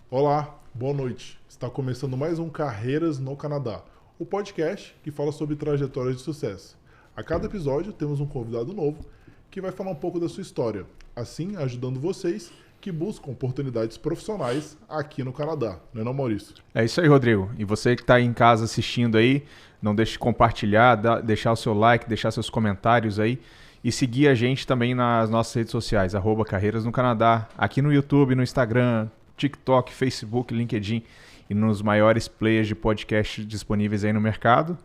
Olá, boa noite. Está começando mais um Carreiras no Canadá, o podcast que fala sobre trajetórias de sucesso. A cada episódio temos um convidado novo que vai falar um pouco da sua história, assim ajudando vocês que buscam oportunidades profissionais aqui no Canadá. Não é não, Maurício? É isso aí, Rodrigo. E você que está aí em casa assistindo aí, não deixe de compartilhar, deixar o seu like, deixar seus comentários aí e seguir a gente também nas nossas redes sociais, @Carreiras no Canadá, aqui no YouTube, no Instagram, TikTok, Facebook, LinkedIn e nos maiores players de podcast disponíveis aí no mercado.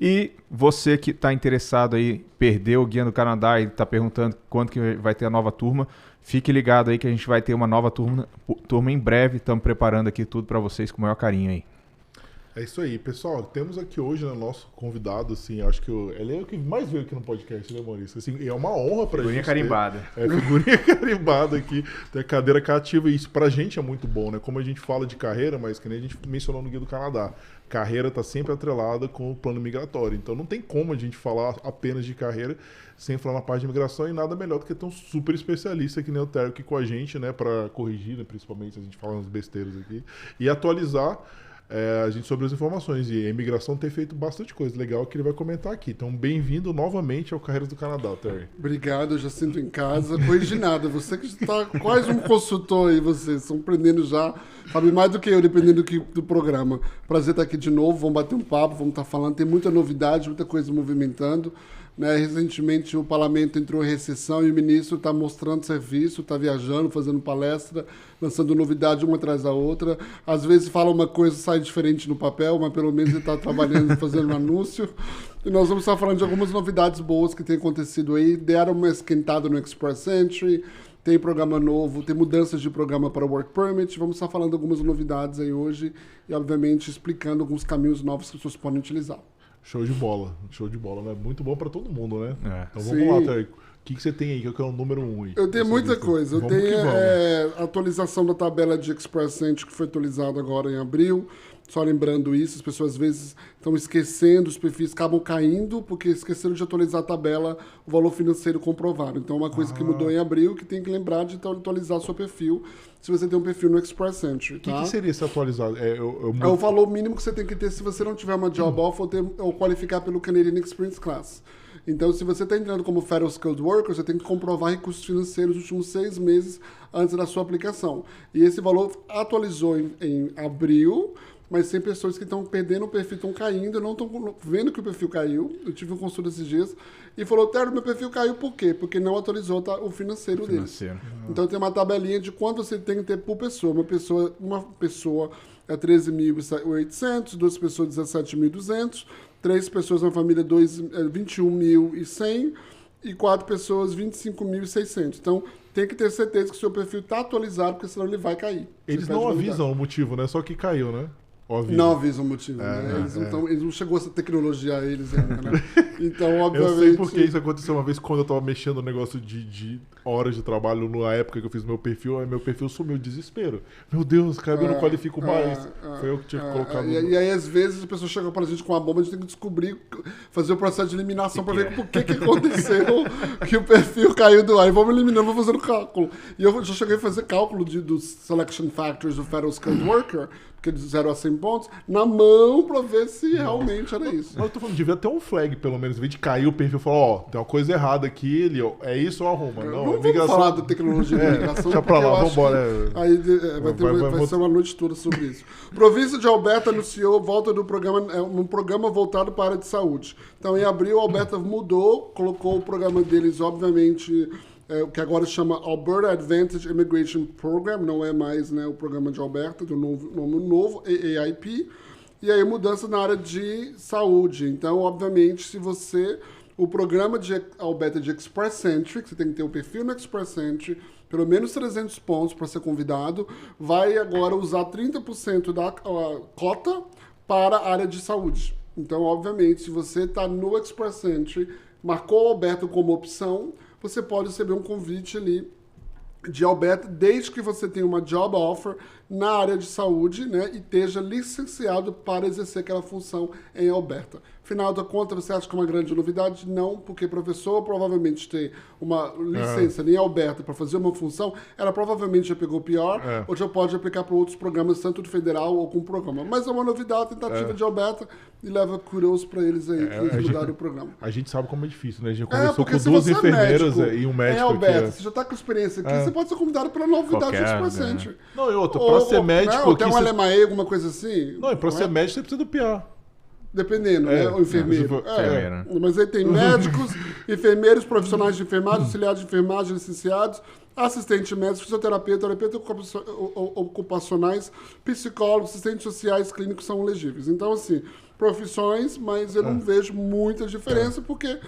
E você que está interessado aí, perdeu o Guia do Canadá e está perguntando quando que vai ter a nova turma, fique ligado aí que a gente vai ter uma nova turma em breve. Estamos preparando aqui tudo para vocês com o maior carinho aí. É isso aí, pessoal. Temos aqui hoje, né, nosso convidado, assim, acho que ele é o que mais veio aqui no podcast, né, Maurício? Assim, é uma honra pra Figurinha gente. Carimbada. Figurinha carimbada aqui, ter cadeira cativa, e isso pra gente é muito bom, né? Como a gente fala de carreira, mas que nem a gente mencionou no Guia do Canadá, carreira tá sempre atrelada com o plano migratório. Então não tem como a gente falar apenas de carreira sem falar na parte de migração, e nada melhor do que ter um super especialista que nem o Terry aqui com a gente, né, pra corrigir, né, principalmente se a gente fala umas besteiras aqui, e atualizar a gente sobre as informações. E a imigração tem feito bastante coisa legal que ele vai comentar aqui. Então, bem-vindo novamente ao Carreiras do Canadá, Terry. Obrigado, eu já sinto em casa. Corrige nada, você que está quase um consultor aí, vocês estão aprendendo já, sabe mais do que eu, dependendo do programa. Prazer estar aqui de novo, vamos bater um papo, vamos estar falando, tem muita novidade, muita coisa movimentando. Né? Recentemente o parlamento entrou em recessão e o ministro está mostrando serviço, está viajando, fazendo palestra, lançando novidade uma atrás da outra. Às vezes fala uma coisa e sai diferente no papel, mas pelo menos ele está trabalhando, fazendo um anúncio. E nós vamos estar falando de algumas novidades boas que têm acontecido aí. Deram uma esquentada no Express Entry, tem programa novo, tem mudanças de programa para o Work Permit. Vamos estar falando algumas novidades aí hoje e, obviamente, explicando alguns caminhos novos que as pessoas podem utilizar. Show de bola, né? Muito bom pra todo mundo, né? Então vamos Sim. lá, Terry. O que você tem aí, que é o número 1 aí? Eu tenho muita lista? coisa. Eu Vamos tenho que vamos. a atualização da tabela de Express Entry que foi atualizada agora em abril. Só lembrando isso, as pessoas às vezes estão esquecendo, os perfis acabam caindo porque esqueceram de atualizar a tabela, o valor financeiro comprovado. Então, é uma coisa que mudou em abril que tem que lembrar de atualizar seu perfil, se você tem um perfil no Express Entry. O que seria esse atualizado? É o valor mínimo que você tem que ter se você não tiver uma job offer ou qualificar pelo Canadian Experience Class. Então, se você está entrando como Federal Skilled Worker, você tem que comprovar recursos financeiros nos últimos 6 meses antes da sua aplicação. E esse valor atualizou em abril, mas tem pessoas que estão perdendo o perfil, estão caindo, não estão vendo que o perfil caiu. Eu tive um consulta esses dias e falou, Terry, meu perfil caiu por quê? Porque não atualizou o financeiro deles. Então tem uma tabelinha de quanto você tem que ter por pessoa. Uma pessoa é 13.800, 2 pessoas 17.200, 3 pessoas na família 21.100 e 4 pessoas 25.600. Então tem que ter certeza que o seu perfil está atualizado, porque senão ele vai cair. Eles não avisam o motivo, né? Só que caiu, né? Não avisam o motivo, né? Eles não chegou essa tecnologia a eles ainda, né? Então, obviamente... Eu sei porque isso aconteceu uma vez quando eu tava mexendo no negócio de horas de trabalho, na época que eu fiz meu perfil, aí meu perfil sumiu, desespero. Meu Deus, cara, eu não qualifico mais. Foi eu que tinha colocado... E aí, às vezes, a pessoa chega pra gente com uma bomba, a gente tem que descobrir, fazer o processo de eliminação pra ver por que aconteceu que o perfil caiu do ar. E vamos eliminando, vamos fazendo cálculo. E eu já cheguei a fazer cálculo dos selection factors do Federal Skilled Worker, porque de 0 a 100 pontos, na mão pra ver se realmente era isso. Mas eu tô falando, devia ter um flag, pelo menos, em vez de cair o perfil e falar, ó, tem uma coisa errada aqui, ele, ó, é isso ou arruma? Não, vamos falar da tecnologia de imigração. Deixa pra lá, vambora. Aí vai ser uma noite toda sobre isso. Província de Alberta anunciou volta do programa, um programa voltado para a área de saúde. Então, em abril, a Alberta mudou, colocou o programa deles, obviamente... o que agora chama Alberta Advantage Immigration Program, não é mais, né, o programa de Alberta, do nome novo, AAIP, e aí mudança na área de saúde. Então, obviamente, se você... O programa de Alberta de Express Entry, que você tem que ter o perfil no Express Entry, pelo menos 300 pontos para ser convidado, vai agora usar 30% da cota para a área de saúde. Então, obviamente, se você está no Express Entry, marcou o Alberta como opção, você pode receber um convite ali de Alberta, desde que você tenha uma job offer na área de saúde, né, e esteja licenciado para exercer aquela função em Alberta. Final da conta, você acha que é uma grande novidade? Não, porque o professor provavelmente tem uma licença nem Alberta para fazer uma função, ela provavelmente já pegou pior, ou já pode aplicar para outros programas, tanto do federal ou com o programa. Mas é uma novidade, tentativa de Alberta, e leva kudos para eles aí, que eles mudaram o programa. A gente sabe como é difícil, né? A gente conversou com 2 enfermeiras e um médico. Alberta, você já está com experiência aqui, você pode ser convidado pela novidade do paciente. Não, e outra, para ser médico... Ou tem um LMAE, alguma coisa assim. Não, e para ser médico você precisa do PA. Dependendo, né? O enfermeiro. Mas aí tem médicos, enfermeiros, profissionais de enfermagem, auxiliares de enfermagem, licenciados, assistente médico, fisioterapeuta, terapeutas ocupacionais, psicólogos, assistentes sociais, clínicos são elegíveis. Então, assim, profissões, mas eu não vejo muita diferença, porque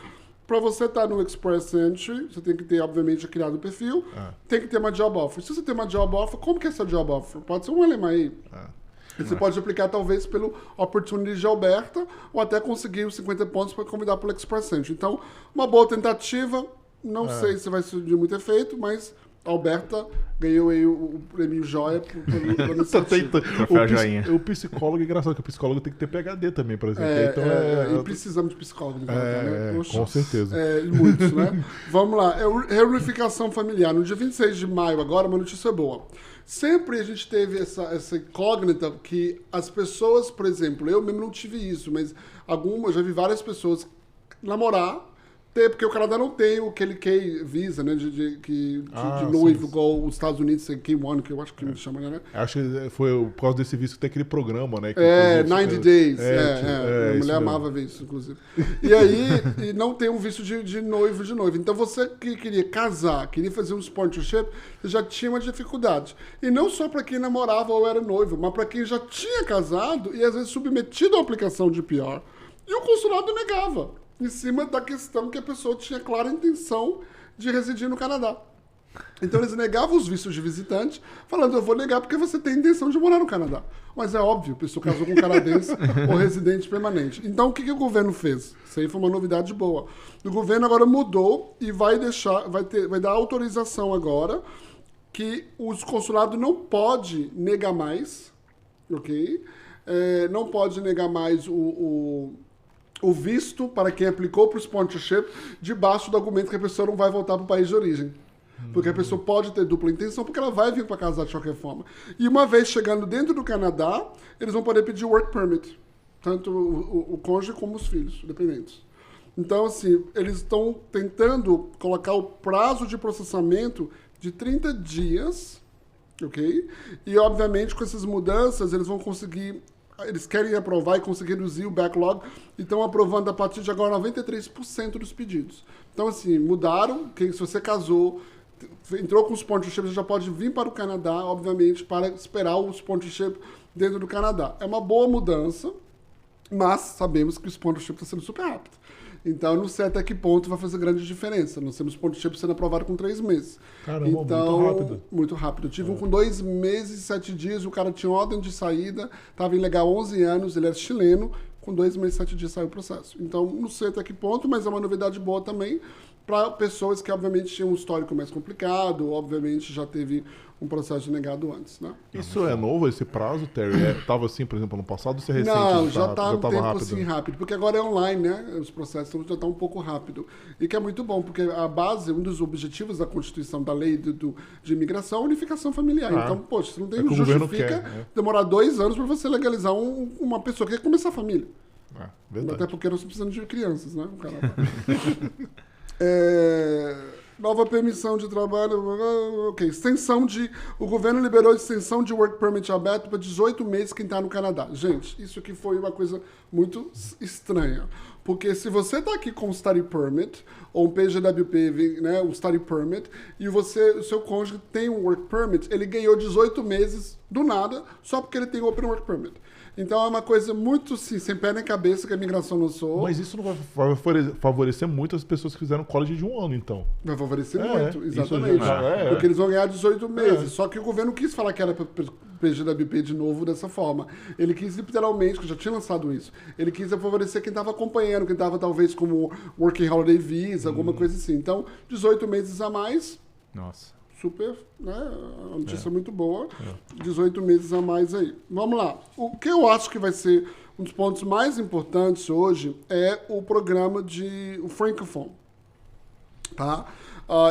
para você estar no Express Entry, você tem que ter, obviamente, criado o perfil, tem que ter uma job offer. Se você tem uma job offer, como que é essa job offer? Pode ser um LMAE. Você pode aplicar, talvez, pelo Opportunity de Alberta, ou até conseguir os 50 pontos para convidar para o Express Entry. Então, uma boa tentativa. Não sei se vai surgir muito efeito, mas Alberta ganhou aí o prêmio Joia por o psicólogo é engraçado, que o psicólogo tem que ter PhD também, por exemplo. E precisamos de psicólogo. Né? Com certeza. Muitos, né? Vamos lá. Reunificação familiar. No dia 26 de maio, agora, uma notícia boa. Sempre a gente teve essa incógnita que as pessoas, por exemplo, eu mesmo não tive isso, mas eu já vi várias pessoas namorar, porque o Canadá não tem aquele K-Visa, né, de noivo, igual os Estados Unidos tem K-1, que eu acho que me chama, né? Acho que foi por causa desse visto que tem aquele programa, né? Que 90 Days. Minha mulher amava ver isso, inclusive. E aí, não tem um visto de noivo de noiva. Então, você que queria casar, queria fazer um sponsorship, você já tinha uma dificuldade. E não só para quem namorava ou era noivo, mas para quem já tinha casado e, às vezes, submetido à aplicação de PR. E o consulado negava, em cima da questão que a pessoa tinha clara intenção de residir no Canadá. Então eles negavam os vistos de visitante, falando, eu vou negar porque você tem intenção de morar no Canadá. Mas é óbvio, a pessoa casou com um canadense ou residente permanente. Então o que o governo fez? Isso aí foi uma novidade boa. O governo agora mudou e vai dar autorização agora que os consulados não podem negar mais, ok? Não pode negar mais o visto para quem aplicou para o sponsorship debaixo do argumento que a pessoa não vai voltar para o país de origem. Porque a pessoa pode ter dupla intenção, porque ela vai vir para casar de qualquer forma. E uma vez chegando dentro do Canadá, eles vão poder pedir work permit. Tanto o cônjuge como os filhos, dependentes. Então, assim, eles estão tentando colocar o prazo de processamento de 30 dias, ok? E, obviamente, com essas mudanças, eles vão conseguir... Eles querem aprovar e conseguir reduzir o backlog e estão aprovando a partir de agora 93% dos pedidos. Então, assim, mudaram, que se você casou, entrou com o sponsorship, você já pode vir para o Canadá, obviamente, para esperar o sponsorship dentro do Canadá. É uma boa mudança, mas sabemos que o sponsorship está sendo super rápido. Então, não sei até que ponto vai fazer grande diferença. Nós temos sponsorship sendo aprovado com 3 meses. Caramba, então, muito rápido. Muito rápido. Eu tive um com 2 meses e 7 dias, o cara tinha ordem de saída, estava ilegal há 11 anos, ele era chileno, com 2 meses e 7 dias saiu o processo. Então, não sei até que ponto, mas é uma novidade boa também para pessoas que, obviamente, tinham um histórico mais complicado, obviamente, já teve um processo de negado antes, né? Isso é novo, esse prazo, Terry? Estava assim, por exemplo, no passado, ou se é recente? Não, já está um tempo rápido. Assim rápido, porque agora é online, né? Os processos já estão um pouco rápido. E que é muito bom, porque a base, um dos objetivos da Constituição, da lei de imigração, é a unificação familiar. Então, poxa, você não tem justifica demorar 2 anos para você legalizar uma pessoa que quer começar a família. Até porque nós precisamos de crianças, né? Nova permissão de trabalho, ok. O governo liberou a extensão de work permit aberto para 18 meses quem está no Canadá. Gente, isso aqui foi uma coisa muito estranha. Porque se você está aqui com um study permit, ou um PGWP, né, um study permit, e o seu cônjuge tem um work permit, ele ganhou 18 meses do nada, só porque ele tem open work permit. Então é uma coisa muito, sim, sem pé nem cabeça que a imigração lançou. Mas isso não vai favorecer muito as pessoas que fizeram college de 1 ano, então. Vai favorecer muito, exatamente. Porque eles vão ganhar 18 meses. Só que o governo quis falar que era para PGWP de novo dessa forma. Ele quis literalmente, que eu já tinha lançado isso, ele quis favorecer quem estava acompanhando, quem estava talvez como Working Holiday Visa, alguma coisa assim. Então, 18 meses a mais. Nossa. Super, né? Uma notícia muito boa. 18 meses a mais aí. Vamos lá. O que eu acho que vai ser um dos pontos mais importantes hoje é o programa o Francophone. Tá?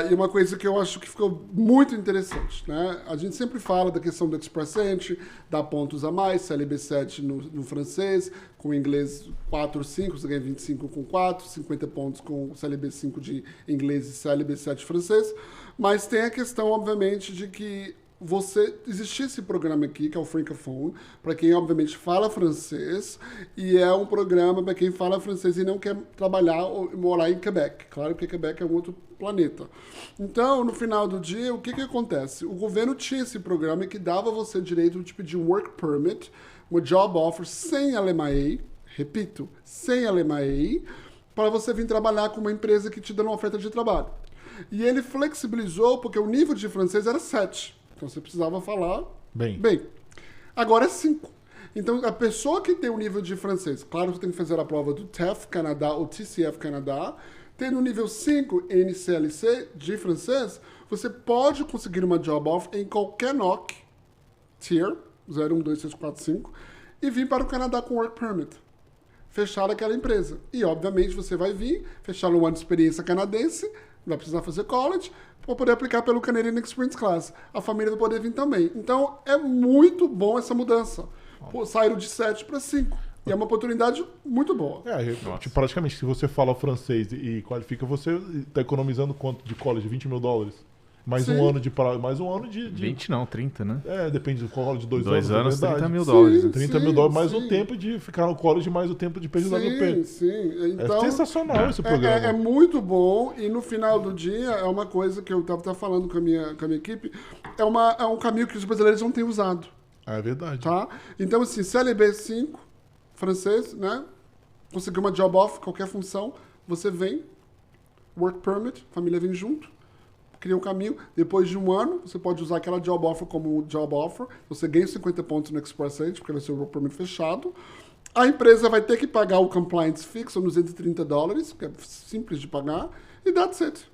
E uma coisa que eu acho que ficou muito interessante, né? A gente sempre fala da questão do Express Entry, dá pontos a mais, CLB 7 no francês, com inglês 4, 5, você ganha 25 com 4, 50 pontos com CLB 5 de inglês e CLB 7 francês, mas tem a questão, obviamente, de que existia esse programa aqui, que é o Francophone, para quem, obviamente, fala francês, e é um programa para quem fala francês e não quer trabalhar ou morar em Quebec. Claro que Quebec é um outro planeta. Então, no final do dia, o que acontece? O governo tinha esse programa que dava você direito de pedir um work permit, uma job offer sem LMIA, repito, sem LMIA, para você vir trabalhar com uma empresa que te dá uma oferta de trabalho. E ele flexibilizou porque o nível de francês era 7. Então você precisava falar bem. Agora é 5. Então a pessoa que tem o nível de francês, claro que tem que fazer a prova do TEF Canadá ou TCF Canadá, tendo o nível 5 NCLC de francês, você pode conseguir uma job offer em qualquer NOC, tier, 0, 1, 2, 3, 4, 5, e vir para o Canadá com work permit. Fechar aquela empresa. E obviamente você vai vir, fechar um ano de experiência canadense, vai precisar fazer college, para poder aplicar pelo Canadian Experience Class. A família vai poder vir também. Então, é muito bom essa mudança. Saíram de 7 para 5. E é uma oportunidade muito boa. Praticamente, se você fala francês e qualifica, você está economizando quanto de college? $20 mil? Mais um ano de... 20 não, 30, né? Depende do college de 2 anos. 2 anos, $30 mil. Sim, $30 mil, mais o tempo de ficar no college, mais o tempo de PGWP. Sim. Então, é sensacional esse programa. É muito bom e no final do dia é uma coisa que eu estava falando com a minha equipe, é um caminho que os brasileiros não têm usado. É verdade. Tá? Então, assim, CLB 5, francês, né? Conseguiu uma job offer, qualquer função, você vem, work permit, família vem junto, cria um caminho. Depois de um ano, você pode usar aquela job offer como job offer. Você ganha 50 pontos no Express Entry, porque vai ser o work permit fechado. A empresa vai ter que pagar o compliance fixo, nos $230, que é simples de pagar. E that's it.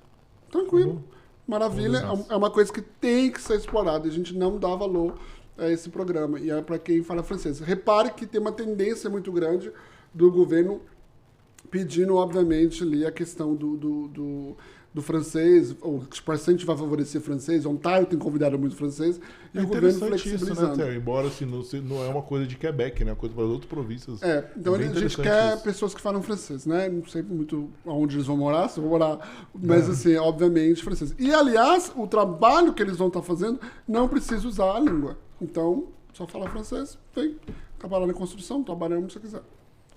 Tranquilo. Maravilha. É uma coisa que tem que ser explorada. A gente não dá valor a esse programa. E é para quem fala francês. Repare que tem uma tendência muito grande do governo pedindo, obviamente, ali a questão do francês, o Express Entry vai favorecer francês, Ontário tem convidado muito francês, e o governo flexibilizando. Isso, né, Terry? Embora assim, não é uma coisa de Quebec, né? É uma coisa para as outras províncias. Então a gente quer pessoas que falam francês, né? Não sei muito aonde eles vão morar, se vão morar, mas assim, obviamente, francês. E, aliás, o trabalho que eles vão estar fazendo não precisa usar a língua. Então, só falar francês, vem trabalhar na construção, trabalhar onde você quiser.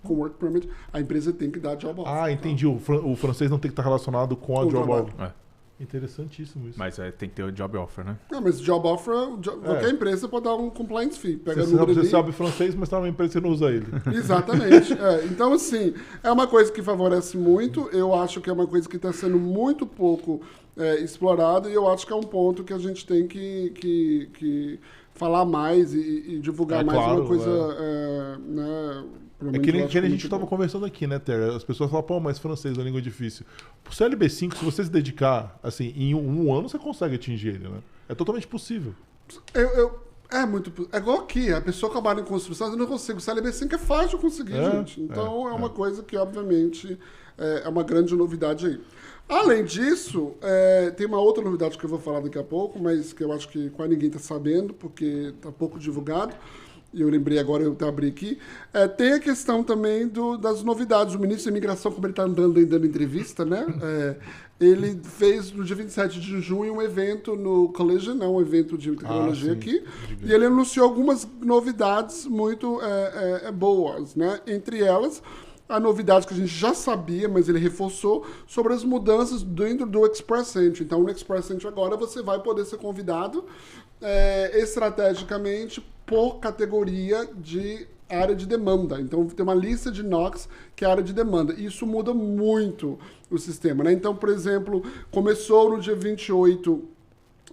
Com work permit, a empresa tem que dar job offer. Entendi. O francês não tem que estar relacionado com a job offer. Interessantíssimo isso. Mas tem que ter o job offer, né? Não, mas job offer, qualquer empresa pode dar um compliance fee. Pega você sabe francês, mas está numa empresa e você não usa ele. Exatamente. Então, assim, é uma coisa que favorece muito. Eu acho que é uma coisa que está sendo muito pouco explorada, e eu acho que é um ponto que a gente tem que falar mais e divulgar mais, claro, uma coisa, né? Que nem a gente estava conversando aqui, né, Terry? As pessoas falam, mas francês é uma língua difícil. Pro CLB5, se você se dedicar, assim, em um ano você consegue atingir ele, né? É totalmente possível. É igual aqui, a pessoa trabalha em construção, eu não consigo. O CLB5 é fácil de conseguir, gente. Então é uma coisa que, obviamente, é uma grande novidade aí. Além disso, tem uma outra novidade que eu vou falar daqui a pouco, mas que eu acho que quase ninguém está sabendo, porque está pouco divulgado. E eu lembrei agora, eu até abri aqui. Tem a questão também das novidades. O ministro da Imigração, como ele está andando e dando entrevista, né? Ele fez, no dia 27 de junho, um evento no Collision, um evento de tecnologia aqui. E ele anunciou algumas novidades muito boas, né? Entre elas, a novidade que a gente já sabia, mas ele reforçou, sobre as mudanças dentro do Express Entry. Então, no Express Entry agora você vai poder ser convidado estrategicamente por categoria de área de demanda. Então, tem uma lista de NOCs que é área de demanda. Isso muda muito o sistema, né? Então, por exemplo, começou no dia 28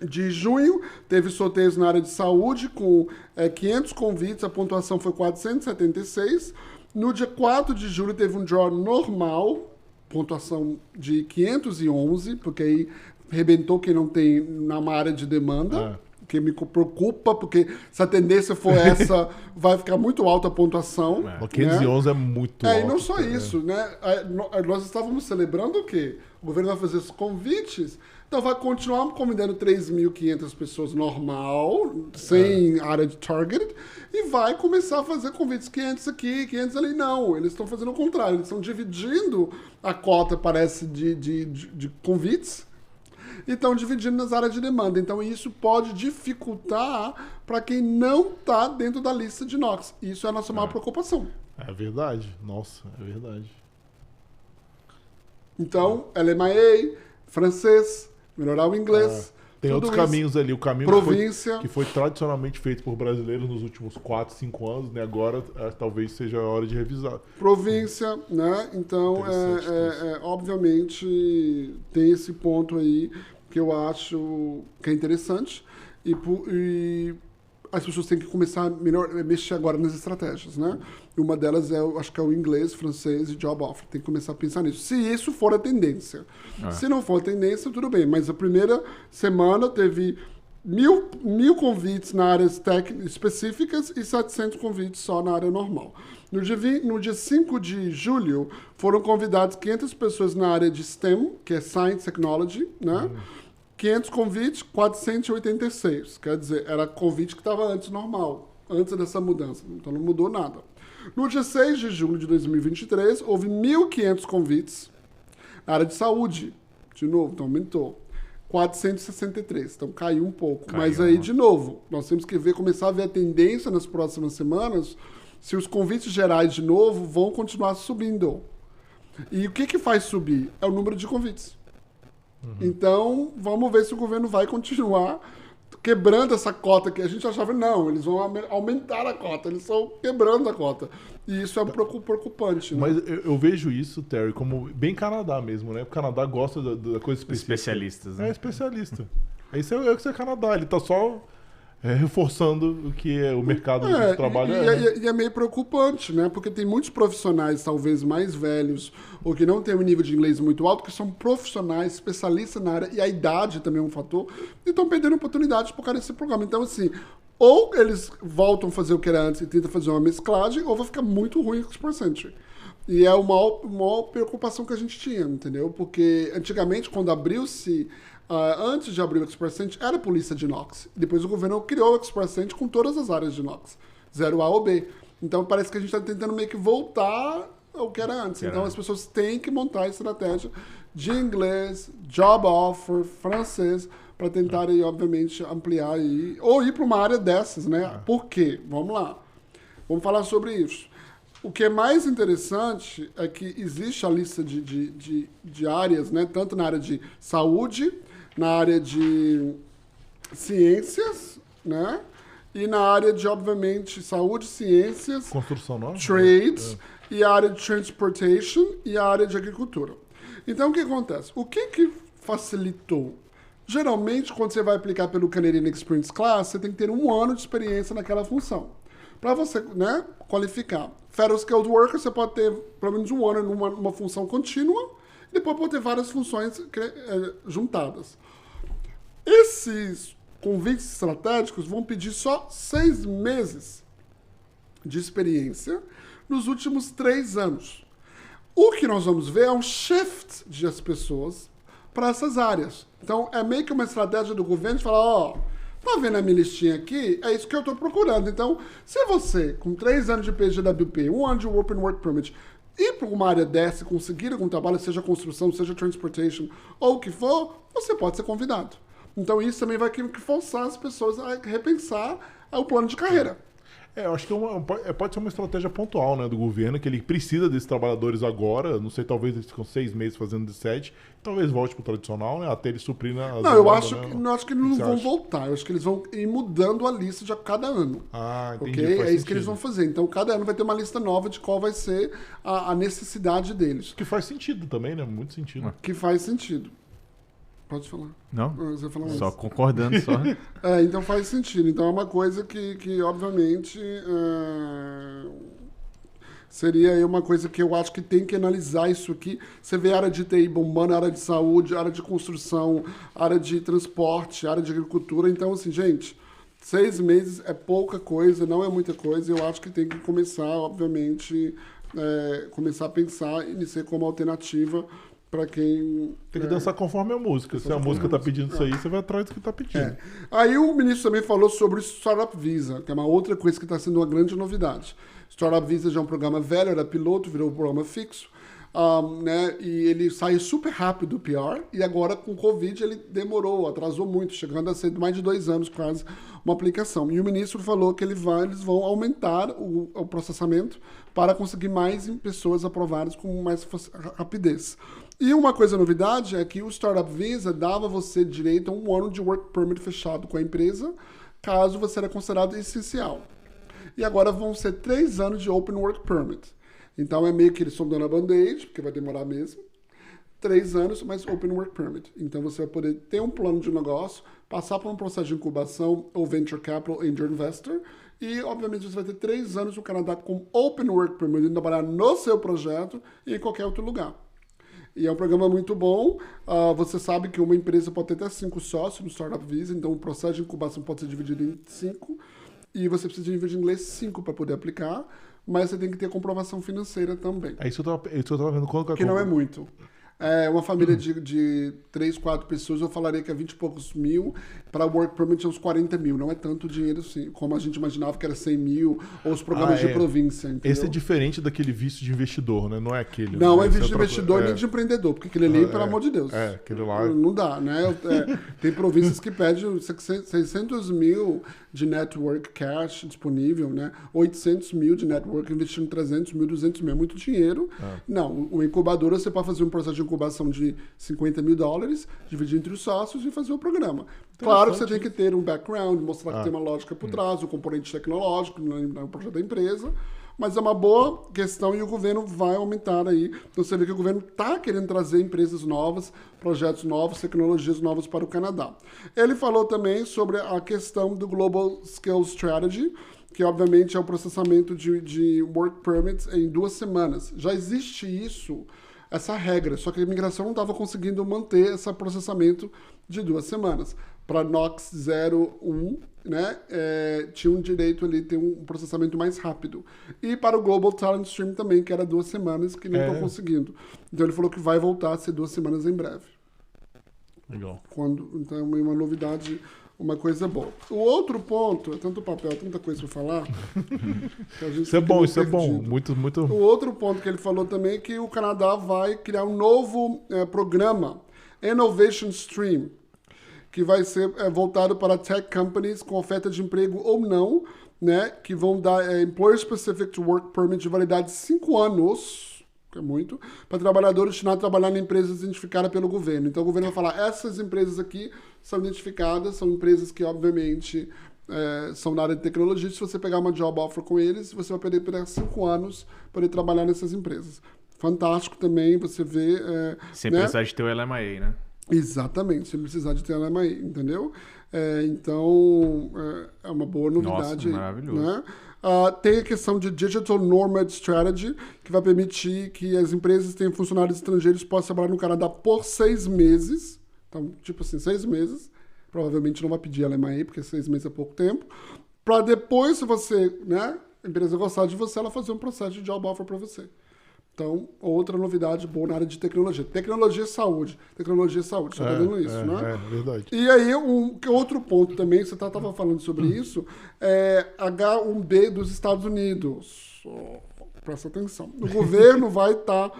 de junho, teve sorteios na área de saúde com 500 convites, a pontuação foi 476. No dia 4 de julho teve um draw normal, pontuação de 511, porque aí arrebentou quem não tem na área de demanda. que me preocupa, porque se a tendência for essa, vai ficar muito alta a pontuação. O 511 é muito alto. E não só isso, né? Nós estávamos celebrando o quê? O governo vai fazer esses convites, então vai continuar convidando 3.500 pessoas normal, sem área de target, e vai começar a fazer convites 500 aqui, 500 ali. Não, eles estão fazendo o contrário, eles estão dividindo a cota, parece, de convites, e estão dividindo nas áreas de demanda. Então, isso pode dificultar para quem não está dentro da lista de NOx. Isso é a nossa maior preocupação. É verdade. Nossa, é verdade. Então, LMIA, francês, melhorar o inglês. Tem outros caminhos ali. O caminho que foi tradicionalmente feito por brasileiros nos últimos 4, 5 anos, né? Agora talvez seja a hora de revisar. Província, né? Então, obviamente, tem esse ponto aí que eu acho que é interessante. E as pessoas têm que começar a mexer agora nas estratégias, né? E uma delas acho que é o inglês, francês e job offer. Tem que começar a pensar nisso. Se isso for a tendência. Se não for a tendência, tudo bem. Mas a primeira semana teve 1.000 convites na áreas específicas e 700 convites só na área normal. No dia 5 de julho, foram convidadas 500 pessoas na área de STEM, que é Science Technology, né? 500 convites, 486. Quer dizer, era convite que estava antes normal, antes dessa mudança. Então não mudou nada. No dia 6 de julho de 2023, houve 1.500 convites na área de saúde. De novo, então aumentou. 463, então caiu um pouco. Mas aí, de novo, nós temos que começar a ver a tendência nas próximas semanas, se os convites gerais, de novo, vão continuar subindo. E o que faz subir? É o número de convites. Então, vamos ver se o governo vai continuar quebrando essa cota que a gente achava. Não, eles vão aumentar a cota, eles estão quebrando a cota. E isso é preocupante. Né? Mas eu vejo isso, Terry, como bem Canadá mesmo, né? O Canadá gosta da coisa específica. Especialistas, né? É, especialista. Isso é o Canadá, ele tá só reforçando o que o mercado de trabalho E é meio preocupante, né? Porque tem muitos profissionais, talvez mais velhos, ou que não têm um nível de inglês muito alto, que são profissionais, especialistas na área, e a idade também é um fator, e estão perdendo oportunidades por causa desse programa. Então, assim, ou eles voltam a fazer o que era antes e tentam fazer uma mesclagem, ou vai ficar muito ruim com os %. E é a maior preocupação que a gente tinha, entendeu? Porque antigamente, quando abriu-se... antes de abrir o X%, era polícia de NOx. Depois o governo criou o X% com todas as áreas de NOx. 0A ou B. Então parece que a gente está tentando meio que voltar ao que era antes. Então as pessoas têm que montar a estratégia de inglês, job offer, francês, para tentar aí, obviamente, ampliar aí, ou ir para uma área dessas, né? Por quê? Vamos lá. Vamos falar sobre isso. O que é mais interessante é que existe a lista de áreas, né? Tanto na área de saúde, na área de ciências, né? E na área de, obviamente, saúde, ciências, construção, não? trades, e a área de transportation e a área de agricultura. Então, o que acontece? O que facilitou? Geralmente, quando você vai aplicar pelo Canadian Experience Class, você tem que ter 1 ano de experiência naquela função. Para você, né, qualificar. Federal Skilled Worker, você pode ter pelo menos 1 ano numa função contínua, e depois pode ter várias funções juntadas. Esses convites estratégicos vão pedir só 6 meses de experiência nos últimos 3 anos. O que nós vamos ver é um shift de as pessoas para essas áreas. Então, é meio que uma estratégia do governo de falar, tá vendo a minha listinha aqui? É isso que eu estou procurando. Então, se você, com 3 anos de PGWP, 1 ano de Open Work Permit, ir para uma área dessa e conseguir algum trabalho, seja construção, seja transportation, ou o que for, você pode ser convidado. Então, isso também vai forçar as pessoas a repensar o plano de carreira. Eu acho que pode ser uma estratégia pontual, né, do governo, que ele precisa desses trabalhadores agora, não sei, talvez eles ficam 6 meses fazendo de 7, talvez volte pro tradicional, né, até ele suprir na... Não, eu acho que eles não vão voltar, eu acho que eles vão ir mudando a lista de cada ano. Entendi. Okay? É isso que eles vão fazer. Então, cada ano vai ter uma lista nova de qual vai ser a necessidade deles. Que faz sentido também, né, muito sentido. Que faz sentido. Pode falar. Não, você falar só concordando só. Então faz sentido. Então é uma coisa que obviamente, seria aí uma coisa que eu acho que tem que analisar isso aqui. Você vê a área de TI bombando, a área de saúde, a área de construção, a área de transporte, a área de agricultura. Então, assim, gente, 6 meses é pouca coisa, não é muita coisa. Eu acho que tem que começar, obviamente, começar a pensar em ser como alternativa para quem... Tem que dançar conforme a música. Se a música tá pedindo isso aí, você vai atrás do que tá pedindo. Aí o ministro também falou sobre o Startup Visa, que é uma outra coisa que está sendo uma grande novidade. Startup Visa já é um programa velho, era piloto, virou um programa fixo. Né, e ele saiu super rápido do PR, e agora com o Covid ele demorou, atrasou muito, chegando a ser mais de 2 anos quase uma aplicação. E o ministro falou que eles vão aumentar o processamento para conseguir mais pessoas aprovadas com mais rapidez. E uma coisa novidade é que o Startup Visa dava você direito a 1 ano de work permit fechado com a empresa, caso você era considerado essencial. E agora vão ser 3 anos de Open Work Permit. Então é meio que eles estão dando a band-aid, porque vai demorar mesmo. 3 anos, mas Open Work Permit. Então você vai poder ter um plano de negócio, passar por um processo de incubação ou Venture Capital Angel Investor, e obviamente você vai ter 3 anos no Canadá com Open Work Permit, trabalhar no seu projeto e em qualquer outro lugar. E é um programa muito bom. Você sabe que uma empresa pode ter até 5 sócios no Startup Visa, então o processo de incubação pode ser dividido em 5, e você precisa de nível de inglês 5 para poder aplicar, mas você tem que ter comprovação financeira também. É isso que eu tava vendo quando... Que não é muito. Uma família de 3, 4 pessoas, eu falaria que é 20 e poucos mil. Para Work Permit é uns 40 mil. Não é tanto dinheiro assim, como a gente imaginava que era 100 mil, ou os programas de província. Entendeu? Esse é diferente daquele visto de investidor, né? Não é aquele. Não, né? é visto de investidor nem de empreendedor, porque aquele ali, pelo amor de Deus. Aquele lá... Não dá, né? Tem províncias que pedem 600 mil de network cash disponível, né? 800 mil de network investindo 300 mil, 200 mil. É muito dinheiro. Não, o incubador você pode fazer um processo de incubação de $50 mil, dividir entre os sócios e fazer o programa. Claro que você tem que ter um background, mostrar que tem uma lógica por trás, o componente tecnológico no projeto da empresa, mas é uma boa questão e o governo vai aumentar aí. Então você vê que o governo está querendo trazer empresas novas, projetos novos, tecnologias novas para o Canadá. Ele falou também sobre a questão do Global Skills Strategy, que obviamente é o processamento de work permits em 2 semanas. Já existe essa regra, só que a imigração não estava conseguindo manter esse processamento de 2 semanas. Para NOx 01, né, tinha um direito ali ter um processamento mais rápido. E para o Global Talent Stream também, que era 2 semanas, que não estão conseguindo. Então ele falou que vai voltar a ser 2 semanas em breve. Legal. Então é uma novidade, uma coisa boa. O outro ponto, é tanto papel, tanta coisa para falar. Isso é bom, isso é bom. Muito. O outro ponto que ele falou também é que o Canadá vai criar um novo programa, Innovation Stream, que vai ser voltado para tech companies com oferta de emprego ou não, né, que vão dar Employer Specific Work Permit de validade de 5 anos, que é muito, para trabalhadores destinados a trabalhar em empresas identificadas pelo governo. Então o governo vai falar, essas empresas aqui são identificadas, são empresas que obviamente são na área de tecnologia. Se você pegar uma job offer com eles, você vai poder pegar 5 anos para poder trabalhar nessas empresas. Fantástico também, você vê... Sem precisar de ter o LMIA, né? Exatamente, sem precisar de ter LMIA, entendeu? Então, é uma boa novidade. Nossa, maravilhoso. Né? Tem a questão de Digital Nomad Strategy, que vai permitir que as empresas tenham funcionários estrangeiros que possam trabalhar no Canadá por 6 meses. Então, tipo assim, 6 meses. Provavelmente não vai pedir LMIA, porque 6 meses é pouco tempo. Para depois, se você, né, a empresa gostar de você, ela fazer um processo de job offer para você. Então, outra novidade boa na área de tecnologia. Tecnologia e saúde. Tecnologia e saúde. Você está vendo isso, né? É verdade. E aí, outro ponto também, você estava falando sobre isso, é H1B dos Estados Unidos. Presta atenção. O governo vai estar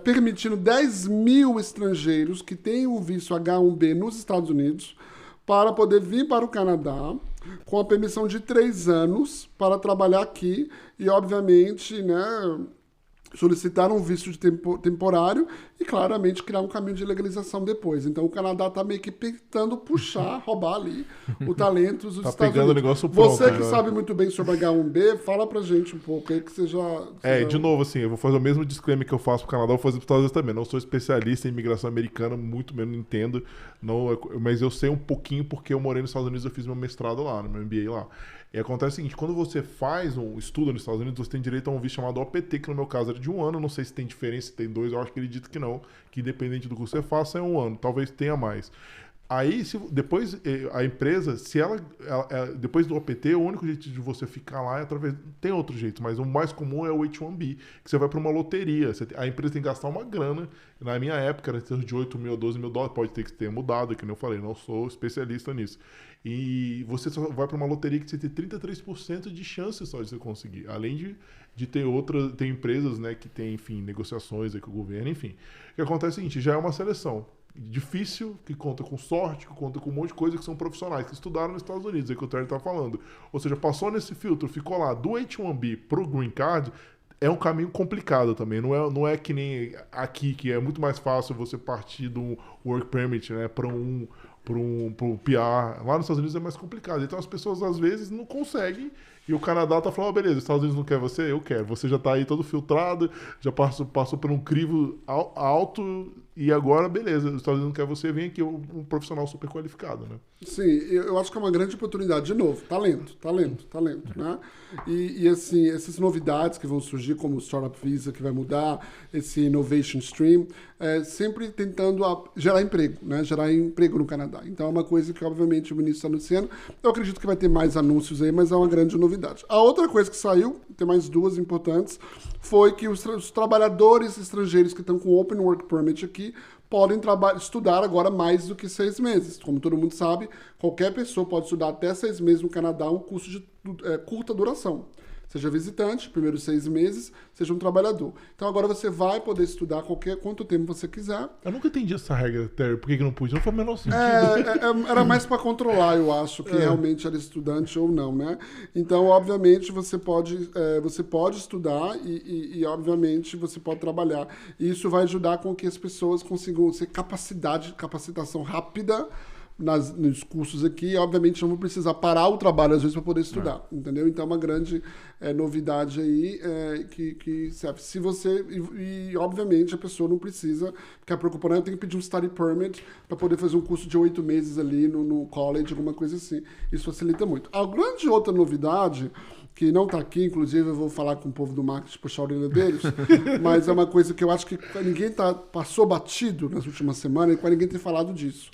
permitindo 10 mil estrangeiros que têm o visto H1B nos Estados Unidos para poder vir para o Canadá com a permissão de 3 anos para trabalhar aqui e, obviamente, né, solicitar um visto de temporário e, claramente, criar um caminho de legalização depois. Então, o Canadá está meio que tentando puxar, roubar ali o talento dos Estados Unidos. Pegando o negócio pronto. Você que sabe muito bem sobre H1B, fala pra gente um pouco aí que você já... de novo, assim, eu vou fazer o mesmo disclaimer que eu faço pro Canadá, eu vou fazer pros Estados Unidos também. Não sou especialista em imigração americana, muito menos entendo, mas eu sei um pouquinho porque eu morei nos Estados Unidos, eu fiz meu mestrado lá, meu MBA lá. E acontece o seguinte, quando você faz um estudo nos Estados Unidos, você tem direito a um visto chamado OPT, que no meu caso era de 1 ano, não sei se tem diferença, se tem 2, eu acredito que não, que independente do que você faça é 1 ano, talvez tenha mais. Aí, depois a empresa, se ela depois do OPT, o único jeito de você ficar lá é através... Tem outro jeito, mas o mais comum é o H-1B, que você vai para uma loteria. A empresa tem que gastar uma grana. Na minha época, era de 8 mil a 12 mil dólares. Pode ter que ter mudado, que nem eu falei, não sou especialista nisso. E você só vai para uma loteria que você tem 33% de chance só de você conseguir. Além de ter tem empresas, né, que tem, enfim, negociações aí com o governo, enfim. O que acontece é o seguinte, já é uma seleção difícil, que conta com sorte, que conta com um monte de coisa, que são profissionais que estudaram nos Estados Unidos, é que o Terry tá falando. Ou seja, passou nesse filtro, ficou lá do H-1B pro Green Card, é um caminho complicado também. Não é que nem aqui, que é muito mais fácil você partir do Work Permit, né, para um PR. Lá nos Estados Unidos é mais complicado. Então as pessoas às vezes não conseguem. E o Canadá tá falando, beleza, os Estados Unidos não quer você? Eu quero. Você já tá aí todo filtrado, já passou por um crivo alto e agora, beleza, os Estados Unidos não quer você, vem aqui um profissional super qualificado, né? Sim, eu acho que é uma grande oportunidade. De novo, talento, né? E assim, essas novidades que vão surgir, como o Startup Visa, que vai mudar, esse Innovation Stream, sempre tentando gerar emprego, né? Gerar emprego no Canadá. Então é uma coisa que, obviamente, o ministro está anunciando. Eu acredito que vai ter mais anúncios aí, mas é uma grande novidade. A outra coisa que saiu, tem mais duas importantes, foi que os trabalhadores estrangeiros que estão com Open Work Permit aqui podem estudar agora mais do que 6 meses. Como todo mundo sabe, qualquer pessoa pode estudar até 6 meses no Canadá, um curso de curta duração. Seja visitante, primeiros 6 meses, seja um trabalhador. Então agora você vai poder estudar quanto tempo você quiser. Eu nunca entendi essa regra, Terry. Por que não pude? Não foi o menor sentido. Era mais para controlar, eu acho, que realmente era estudante ou não, né? Então, obviamente, você pode estudar e, obviamente, você pode trabalhar. E isso vai ajudar com que as pessoas consigam ter capacitação rápida nos cursos aqui, obviamente não vão precisar parar o trabalho às vezes para poder estudar, entendeu? Então é uma grande novidade aí que serve. Se você e obviamente a pessoa não precisa ficar preocupada, eu tenho que pedir um study permit para poder fazer um curso de 8 meses ali no college, alguma coisa assim. Isso facilita muito. A grande outra novidade que não está aqui, inclusive eu vou falar com o povo do marketing, puxar a orelha deles, mas é uma coisa que eu acho que ninguém passou batido nas últimas semanas e ninguém tem falado disso.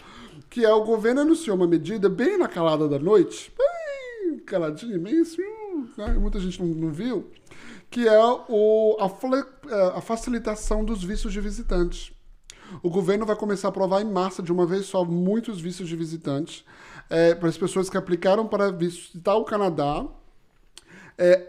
Que o governo anunciou uma medida bem na calada da noite, bem caladinha, meio assim, né? Muita gente não viu, que é a facilitação dos vistos de visitantes. O governo vai começar a aprovar em massa, de uma vez só, muitos vistos de visitantes para as pessoas que aplicaram para visitar o Canadá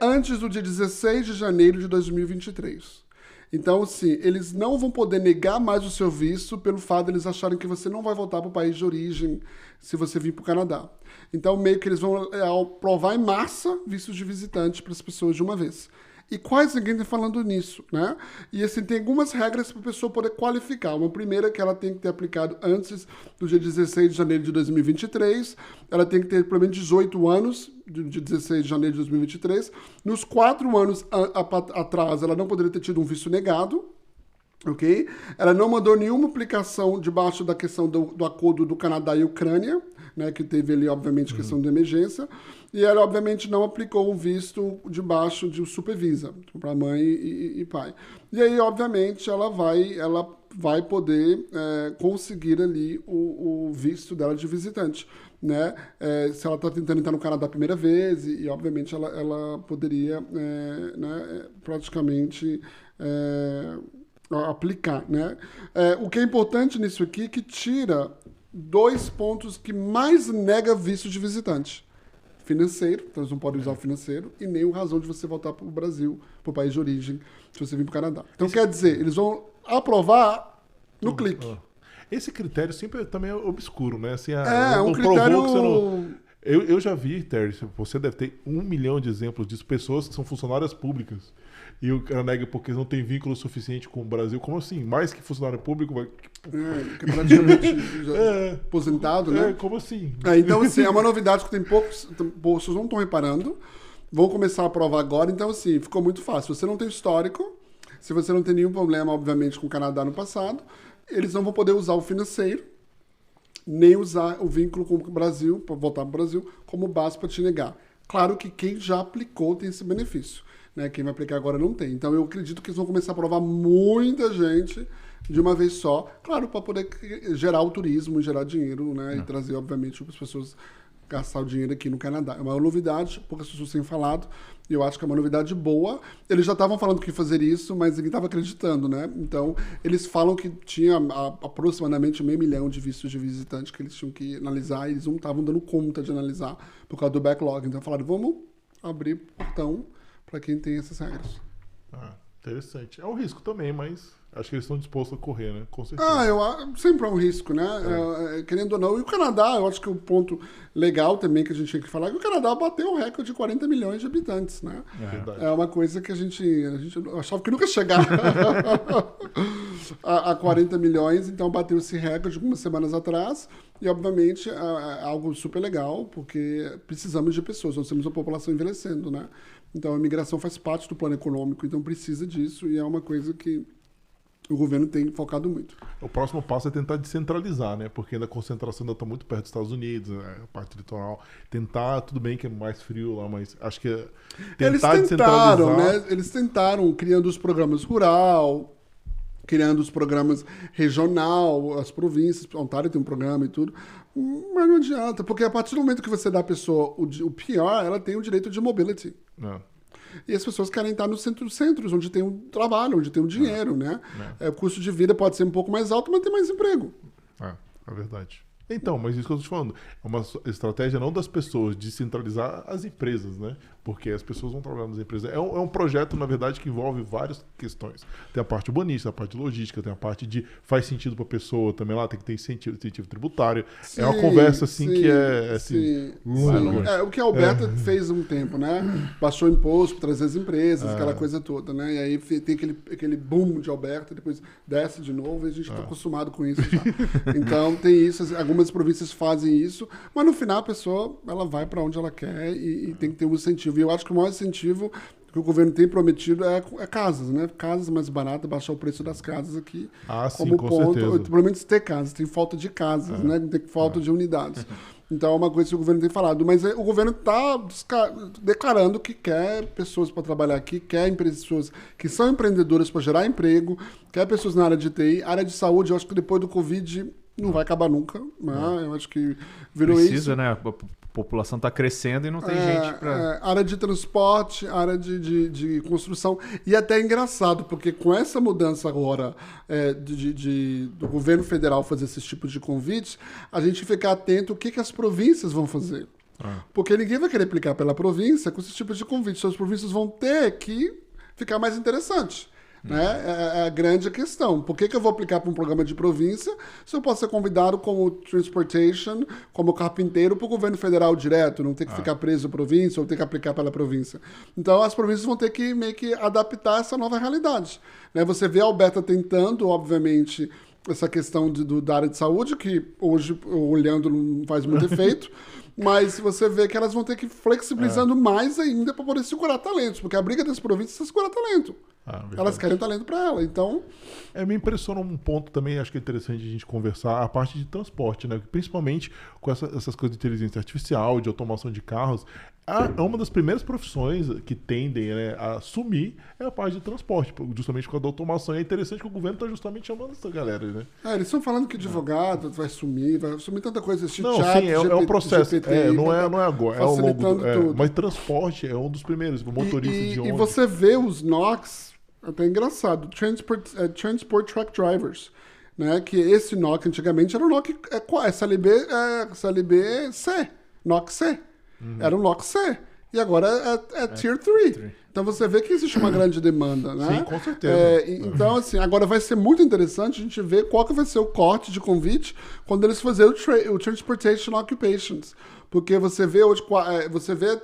antes do dia 16 de janeiro de 2023. Então, assim, eles não vão poder negar mais o seu visto pelo fato de eles acharem que você não vai voltar para o país de origem se você vir para o Canadá. Então, meio que eles vão aprovar em massa vistos de visitante para as pessoas de uma vez. E quase ninguém está falando nisso, né? E assim, tem algumas regras para a pessoa poder qualificar. Uma primeira é que ela tem que ter aplicado antes do dia 16 de janeiro de 2023. Ela tem que ter pelo menos 18 anos, de 16 de janeiro de 2023. Nos 4 anos atrás, ela não poderia ter tido um visto negado. Ok? Ela não mandou nenhuma aplicação debaixo da questão do acordo do Canadá e Ucrânia, né, que teve ali, obviamente, questão de emergência, e ela, obviamente, não aplicou um visto debaixo de supervisa para mãe e pai. E aí, obviamente, ela vai poder conseguir ali o visto dela de visitante, né? Se ela está tentando entrar no Canadá a primeira vez, e obviamente, ela poderia praticamente aplicar, né? O que é importante nisso aqui é que tira 2 pontos que mais nega visto de visitante. Financeiro, então eles não podem usar o financeiro, e nem a razão de você voltar para o Brasil, para o país de origem, se você vir para o Canadá. Então, quer dizer, eles vão aprovar no clique. Esse critério sempre também é obscuro, né? Assim, um critério... Que você não... Eu já vi, Terry, você deve ter 1 milhão de exemplos disso, pessoas que são funcionárias públicas e o cara nega porque não tem vínculo suficiente com o Brasil. Como assim? Mais que funcionário público vai... que é praticamente aposentado, né? Como assim? Então, assim, é uma novidade que tem poucos não estão reparando. Vão começar a aprovar agora. Então, assim, ficou muito fácil. Se você não tem histórico, se você não tem nenhum problema, obviamente, com o Canadá no passado, eles não vão poder usar o financeiro, nem usar o vínculo com o Brasil, para voltar para o Brasil, como base para te negar. Claro que quem já aplicou tem esse benefício, né? Quem vai aplicar agora não tem. Então eu acredito que eles vão começar a aprovar muita gente de uma vez só, claro, para poder gerar o turismo, gerar dinheiro, né? E trazer, obviamente, as pessoas gastar o dinheiro aqui no Canadá. É uma novidade, poucas pessoas têm falado, e eu acho que é uma novidade boa. Eles já estavam falando que ia fazer isso, mas ninguém estava acreditando, né? Então, eles falam que tinha aproximadamente 500 mil de vistos de visitante que eles tinham que analisar, e eles não estavam dando conta de analisar por causa do backlog. Então, falaram, vamos abrir portão para quem tem essas regras. Interessante. É um risco também, mas acho que eles estão dispostos a correr, né? Com certeza. Sempre é um risco, né? Querendo ou não. E o Canadá, eu acho que o ponto legal também que a gente tinha que falar é que o Canadá bateu o recorde de 40 milhões de habitantes, né? É uma coisa que a gente achava que nunca ia chegar a 40 milhões, então bateu esse recorde algumas semanas atrás. E, obviamente, é algo super legal, porque precisamos de pessoas, nós temos uma população envelhecendo, né? Então, a imigração faz parte do plano econômico, então precisa disso, e é uma coisa que o governo tem focado muito. O próximo passo é tentar descentralizar, né? Porque ainda a concentração ainda está muito perto dos Estados Unidos, né? A parte litoral. Tentar, tudo bem que é mais frio lá, mas acho que tentar descentralizar... né? Eles tentaram, criando os programas rural, criando os programas regional, as províncias, Ontário tem um programa e tudo, mas não adianta, porque a partir do momento que você dá à pessoa o PR, ela tem o direito de mobility. E as pessoas querem estar nos centros, onde tem um trabalho, onde tem um dinheiro, né? O custo de vida pode ser um pouco mais alto, mas tem mais emprego. É verdade. Então, mas isso que eu estou te falando, é uma estratégia não das pessoas, de centralizar as empresas, né? Porque as pessoas vão trabalhar nas empresas. É um projeto, na verdade, que envolve várias questões. Tem a parte urbanística, a parte logística, tem a parte de faz sentido para a pessoa também lá, tem que ter incentivo tributário. É uma conversa, assim, que é assim, longa. O que a Alberta fez um tempo, né? Baixou imposto para trazer as empresas, aquela coisa toda, né? E aí tem aquele boom de Alberta, depois desce de novo, e a gente está acostumado com isso já. Então, tem isso, algumas províncias fazem isso, mas no final a pessoa, ela vai para onde ela quer e tem que ter um incentivo. E eu acho que o maior incentivo que o governo tem prometido é casas, né? Casas mais baratas, baixar o preço das casas aqui. Sim, com certeza. Pelo menos ter casas. Tem falta de casas, né? Tem falta de unidades. Então é uma coisa que o governo tem falado. Mas o governo está declarando que quer pessoas para trabalhar aqui, quer pessoas que são empreendedoras para gerar emprego, quer pessoas na área de TI, área de saúde. Eu acho que depois do Covid não vai acabar nunca. Né? Eu acho que virou isso. Precisa, né? A população está crescendo e não tem gente para... área de transporte, área de construção. E até é engraçado, porque com essa mudança agora do governo federal fazer esses tipos de convites, a gente fica atento ao que as províncias vão fazer. Porque ninguém vai querer aplicar pela província com esses tipos de convites. Então, as províncias vão ter que ficar mais interessantes. Né? É a grande questão. Por que eu vou aplicar para um programa de província se eu posso ser convidado como transportation, como carpinteiro para o governo federal direto, não ter que ficar preso na província ou ter que aplicar pela província? Então as províncias vão ter que meio que adaptar essa nova realidade. Né? Você vê a Alberta tentando, obviamente, essa questão da área de saúde, que hoje, olhando, não faz muito efeito. Mas você vê que elas vão ter que ir flexibilizando mais ainda para poder segurar talentos, porque a briga das províncias é segurar talento. Elas querem talento para ela, então... Me impressiona um ponto também, acho que é interessante a gente conversar, a parte de transporte, né? Principalmente com essas coisas de inteligência artificial, de automação de carros. Uma das primeiras profissões que tendem, né, a sumir é a parte de transporte, justamente por causa da automação. E é interessante que o governo está justamente chamando essa galera, né? Eles estão falando que advogado vai sumir tanta coisa. Esse não, chat, sim, é um processo. GPT, não é agora, é ao longo tudo. Mas transporte é um dos primeiros, motorista de ônibus. E você vê os NOCs, até engraçado, Transport Truck Drivers, né? Que esse NOC antigamente era o NOC SLB-C, NOC C. Era um NOC C. E agora é Tier 3. Então você vê que existe uma grande demanda, né? Sim, com certeza. Então, assim, agora vai ser muito interessante a gente ver qual que vai ser o corte de convite quando eles fizerem o Transportation Occupations. Porque você vê hoje,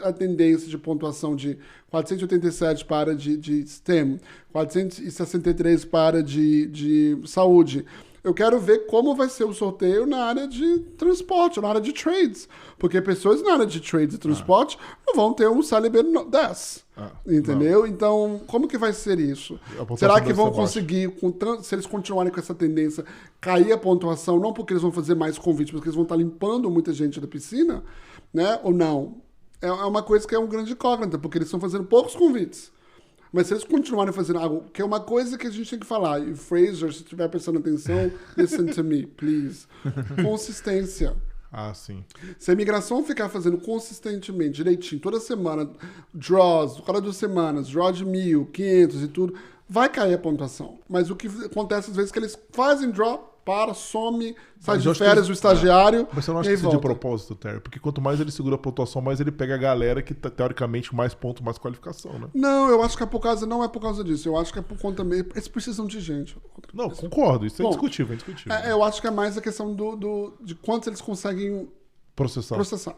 a tendência de pontuação de 487 para área de STEM, 463 para área de saúde. Eu quero ver como vai ser o sorteio na área de transporte, na área de trades. Porque pessoas na área de trades e transporte não vão ter um CLB 10. Entendeu? Não. Então, como que vai ser isso? Será que vão conseguir, se eles continuarem com essa tendência, cair a pontuação, não porque eles vão fazer mais convites, mas porque eles vão estar limpando muita gente da piscina, né? Ou não? é uma coisa que é um grande incógnita, porque eles estão fazendo poucos convites. Mas se eles continuarem fazendo algo, que é uma coisa que a gente tem que falar, e Fraser, se estiver prestando atenção, listen to me, please. Consistência. Ah, sim. Se a imigração ficar fazendo consistentemente, direitinho, toda semana, draws, cada 2 semanas, draw de 1.000, 500 e tudo, vai cair a pontuação. Mas o que acontece às vezes é que eles fazem draw, some, sai de férias o estagiário. Mas você não acha que isso é de propósito, Terry? Porque quanto mais ele segura a pontuação, mais ele pega a galera que teoricamente mais pontos, mais qualificação, né? Não, eu acho que não é por causa disso. Eu acho que é por conta mesmo. Eles precisam de gente. Não, concordo. Isso é indiscutível, eu acho que é mais a questão de quantos eles conseguem processar.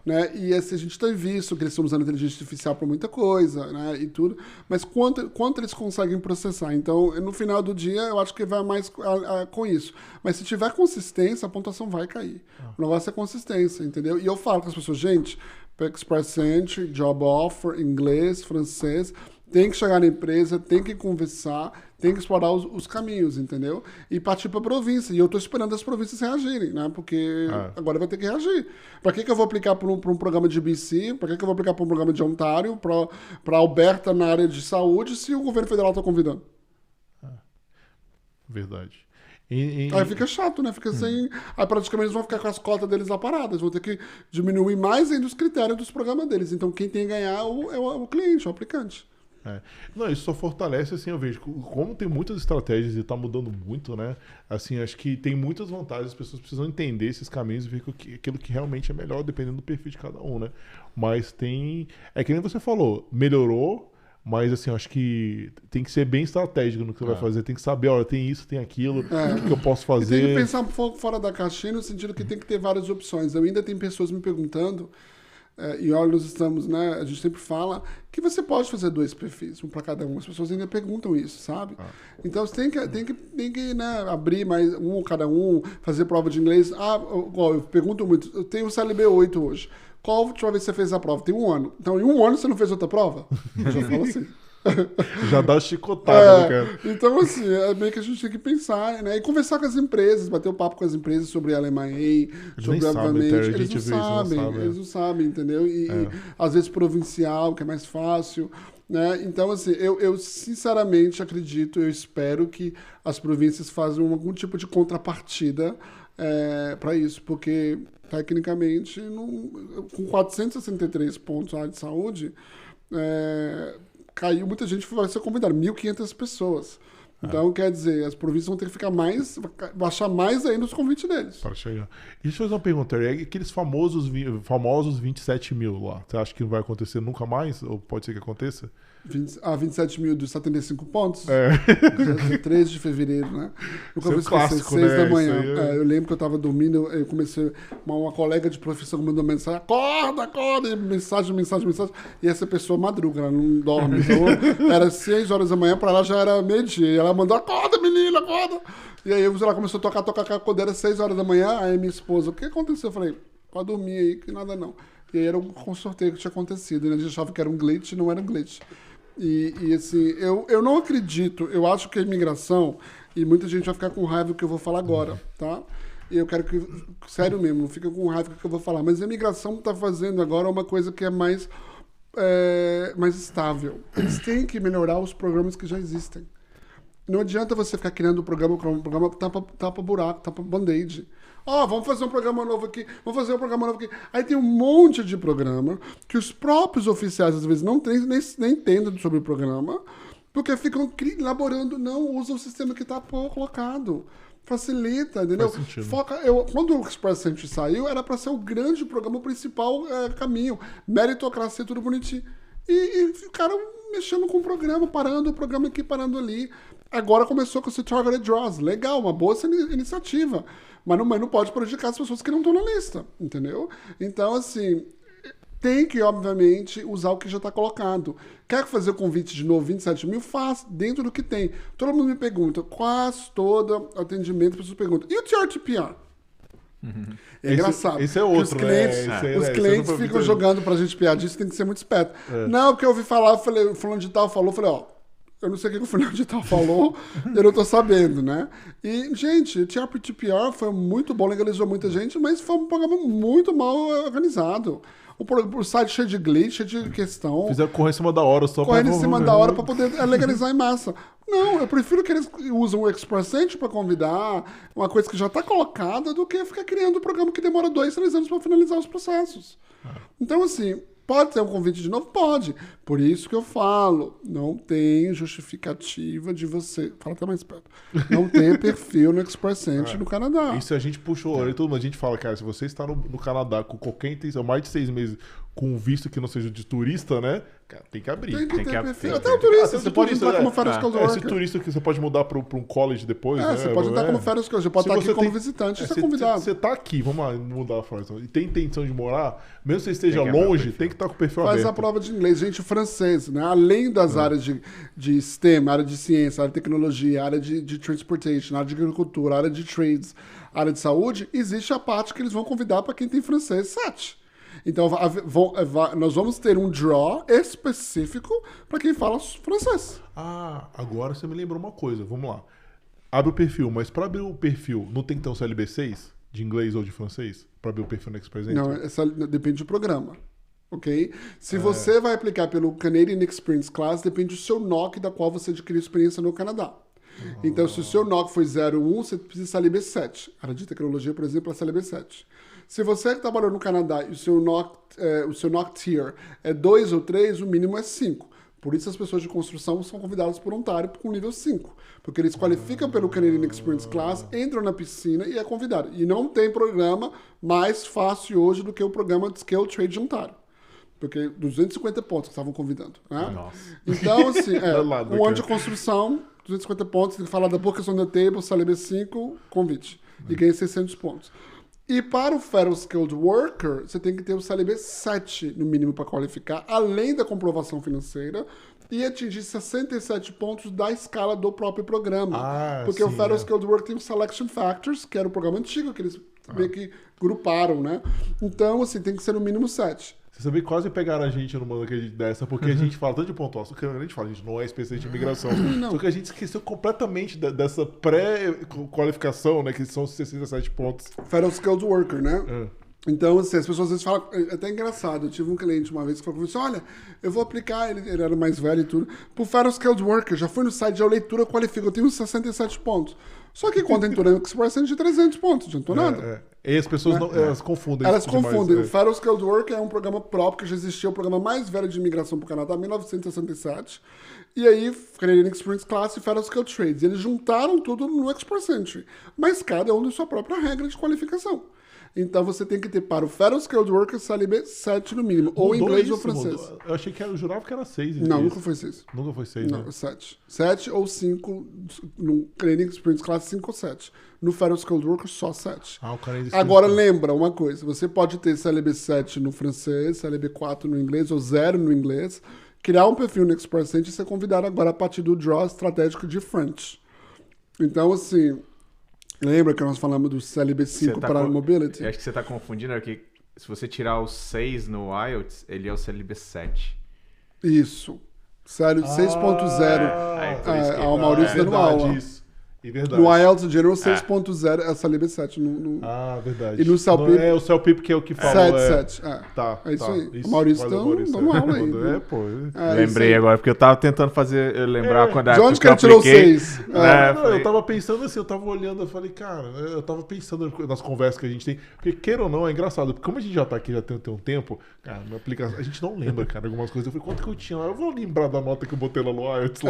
Né? E assim, a gente tem visto que eles estão usando inteligência artificial para muita coisa, né? E tudo, mas quanto eles conseguem processar? Então, no final do dia, eu acho que vai mais com isso. Mas se tiver consistência, a pontuação vai cair. O negócio é consistência, entendeu? E eu falo com as pessoas, gente, Express Entry, Job Offer, inglês, francês, tem que chegar na empresa, tem que conversar, tem que explorar os caminhos, entendeu? E partir para a província. E eu estou esperando as províncias reagirem, né? Porque agora vai ter que reagir. Para que eu vou aplicar para um programa de BC? Para que eu vou aplicar para um programa de Ontário? Para Alberta na área de saúde, se o governo federal está convidando? Verdade. Aí fica chato, né? Fica sem... Aí praticamente eles vão ficar com as cotas deles lá paradas. Vão ter que diminuir mais ainda os critérios dos programas deles. Então quem tem que ganhar é o cliente, o aplicante. Não, isso só fortalece, assim, eu vejo, como tem muitas estratégias e tá mudando muito, né, assim, acho que tem muitas vantagens, as pessoas precisam entender esses caminhos e ver aquilo que realmente é melhor, dependendo do perfil de cada um, né, mas é que nem você falou, melhorou, mas assim, acho que tem que ser bem estratégico no que você vai fazer, tem que saber, olha, tem isso, tem aquilo, o que eu posso fazer. E tem que pensar um pouco fora da caixinha, no sentido que tem que ter várias opções. Eu ainda tenho pessoas me perguntando, e olha, nós estamos, né? A gente sempre fala que você pode fazer 2 perfis, um para cada um. As pessoas ainda perguntam isso, sabe? Então você tem que né, abrir mais um cada um, fazer prova de inglês. Eu pergunto muito, eu tenho o CLB 8 hoje. Qual última vez você fez a prova? Tem 1 ano. Então, em 1 ano você não fez outra prova? Eu já falo assim. Já dá chicotada, cara. Então, assim, é meio que a gente tem que pensar, né? E conversar com as empresas, bater o papo com as empresas sobre a LMIA, sobre obviamente. Eles não sabem, entendeu? E às vezes provincial, que é mais fácil. Né? Então, assim, eu sinceramente acredito, eu espero que as províncias façam algum tipo de contrapartida para isso, porque tecnicamente, com 463 pontos na área de saúde, caiu, muita gente vai ser convidada, 1.500 pessoas. Então, quer dizer, as províncias vão ter que ficar baixar mais ainda os convites deles. Para chegar. E deixa eu fazer uma pergunta, aqueles famosos 27 mil lá, você acha que não vai acontecer nunca mais? Ou pode ser que aconteça? 27 mil dos 75 pontos? 13 de fevereiro, né? Nunca vou esquecer, 6 da manhã. Eu lembro que eu estava dormindo, eu comecei, uma colega de profissão me mandou mensagem, acorda, e mensagem, e essa pessoa madruga, ela não dorme. Então, era 6 horas da manhã, para ela já era meio-dia, e ela mandou, acorda, menina, acorda! E aí ela começou a tocar, quando era 6 horas da manhã, aí minha esposa, o que aconteceu? Eu falei, pode dormir aí, que nada não. E aí era um sorteio que tinha acontecido, e a gente achava que era um glitch, não era um glitch. E assim, eu não acredito, eu acho que a imigração, e muita gente vai ficar com raiva do que eu vou falar agora, tá? E eu quero que, sério mesmo, não fica com raiva do que eu vou falar, mas a imigração está fazendo agora uma coisa que é mais estável. Eles têm que melhorar os programas que já existem. Não adianta você ficar criando um programa tapa buraco, tapa band-aid. Vamos fazer um programa novo aqui, Aí tem um monte de programa que os próprios oficiais, às vezes, não nem entendem sobre o programa, porque ficam elaborando, não usam o sistema que está colocado. Facilita, entendeu? Quando o Express Entry saiu, era para ser o grande programa, o principal caminho. Meritocracia, tudo bonitinho. E ficaram mexendo com o programa, parando o programa aqui, parando ali. Agora começou com esse Targeted Draws. Legal, uma boa iniciativa. Mas não pode prejudicar as pessoas que não estão na lista, entendeu? Então, assim, tem que, obviamente, usar o que já está colocado. Quer fazer o convite de novo, 27 mil? Faz, dentro do que tem. Todo mundo me pergunta, quase todo atendimento, as pessoas perguntam, e o TRTPR? É engraçado. Esse é outro, os clientes ficam jogando pra gente piadista, tem que ser muito esperto. Não, porque eu ouvi falar, falando de tal, falei, Eu não sei o que o Fernando de Tal falou, eu não tô sabendo, né? E, gente, o TRPTPR foi muito bom, legalizou muita gente, mas foi um programa muito mal organizado. O site cheio de glitch, cheio de questão. Fizeram correr em cima da hora só correndo em cima da hora para poder legalizar em massa. Não, eu prefiro que eles usem o Express Entry para convidar uma coisa que já está colocada do que ficar criando um programa que demora 2, 3 anos para finalizar os processos. Então, assim, pode ter um convite de novo? Pode. Por isso que eu falo, não tem justificativa de você... Fala até mais perto. Não tem perfil no Express Entry no Canadá. Isso a gente puxou, a gente fala, cara, se você está no Canadá com qualquer intenção, mais de 6 meses, com visto que não seja de turista, né? Cara, tem que abrir. Tem que ter perfil. Até o o turista, você pode entrar como férias skilled worker. Esse turista que você pode mudar para um college depois, né? Você pode entrar como férias skilled, você pode estar aqui como visitante e ser convidado. Você tá aqui, vamos lá, mudar a frase, e tem intenção de morar, mesmo que você esteja longe, tem que estar com o perfil aberto. Faz a prova de inglês, gente, francês, né? Além das áreas de STEM, área de ciência, área de tecnologia, área de transportation, área de agricultura, área de trades, área de saúde, existe a parte que eles vão convidar para quem tem francês 7. Então, nós vamos ter um draw específico para quem fala francês. Ah, agora você me lembrou uma coisa. Vamos lá. Abre o perfil, mas para abrir o perfil, não tem que ter um CLB 6 de inglês ou de francês? Para abrir o perfil no Express Entry? Não, depende do programa. Ok? Se você vai aplicar pelo Canadian Experience Class, depende do seu NOC da qual você adquiriu experiência no Canadá. Então, se o seu NOC foi 0,1, você precisa de CLB 7. A área de tecnologia, por exemplo, é CLB 7. Se você trabalhou no Canadá e o seu NOC Tier é 2 ou 3, o mínimo é 5. Por isso as pessoas de construção são convidadas por voluntário com nível 5. Porque eles qualificam pelo Canadian Experience Class, entram na piscina e é convidado. E não tem programa mais fácil hoje do que o programa de Scale Trade de Ontário. Porque 250 pontos que estavam convidando. Né? Nossa. Então, assim, um ano de construção, 250 pontos, tem que falar da Books on the Table, CLB 5, convite. E ganha 600 pontos. E para o Federal Skilled Worker, você tem que ter o CLB 7 no mínimo para qualificar, além da comprovação financeira, e atingir 67 pontos da escala do próprio programa. Porque o Federal Skilled Worker tem o Selection Factors, que era o programa antigo, que eles meio que gruparam, né? Então, assim, tem que ser no mínimo 7. Você sabia que quase pegaram a gente numa dessa, porque a gente fala tanto de pontuação, que a gente fala, a gente não é especialista em imigração. Só que a gente esqueceu completamente dessa pré-qualificação, né? Que são 67 pontos. Federal Skilled Worker, né? Então, assim, as pessoas às vezes falam... É até engraçado. Eu tive um cliente uma vez que falou assim, olha, eu vou aplicar, ele era mais velho e tudo, pro Federal Skilled Worker. Já fui no site de leitura, qualifico, eu tenho 67 pontos. Só que quando entrou no Express Entry de 300 pontos, não adiantou nada. E as pessoas elas confundem. Elas confundem. O Federal Skilled Worker é um programa próprio que já existia, o programa mais velho de imigração para o Canadá, 1967. E aí, Canadian Experience Class e Federal Skilled Trades. Eles juntaram tudo no Express Entry. Mas cada um tem sua própria regra de qualificação. Então você tem que ter para o Federal Skilled Worker CLB 7 no mínimo, ou inglês ou francês. Eu achei que eu jurava que era 6. Não, nunca foi 6. Nunca foi 6, não, 7. 7 ou 5, no Canadian Experience Class 5 ou 7. No Federal Skilled Worker só 7. Agora lembra uma coisa, você pode ter CLB 7 no francês, CLB 4 no inglês ou 0 no inglês, criar um perfil no Express Entry e ser convidado agora a partir do Draw Estratégico de French. Então, assim... Lembra que nós falamos do CLB 5 para Mobility? Eu acho que você está confundindo, porque se você tirar o 6 no IELTS, ele é o CLB 7. Isso. 6.0. O Maurício dando aula. É verdade. No IELTS General 6.0 é a CLB 7. Verdade. E no CELPIP... É o CELPIP que é o que fala. 7. Tá. É isso aí. O Maurício tá dando aula aí. Lembrei agora, porque eu tava tentando lembrar quando a época que eu tirou 6? Eu tava pensando assim, eu tava olhando, eu falei, cara, eu tava pensando nas conversas que a gente tem, porque queira ou não, é engraçado, porque como a gente já tá aqui já tem um tempo, cara, na aplicação, a gente não lembra, cara, algumas coisas. Eu falei, quanto que eu tinha lá? Eu vou lembrar da nota que eu botei lá no IELTS.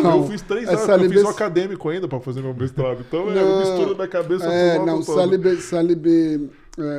Não. Eu fiz 3 anos, eu fiz um acadêmico ainda pra fazer meu mestrado, então mistura da cabeça. CLB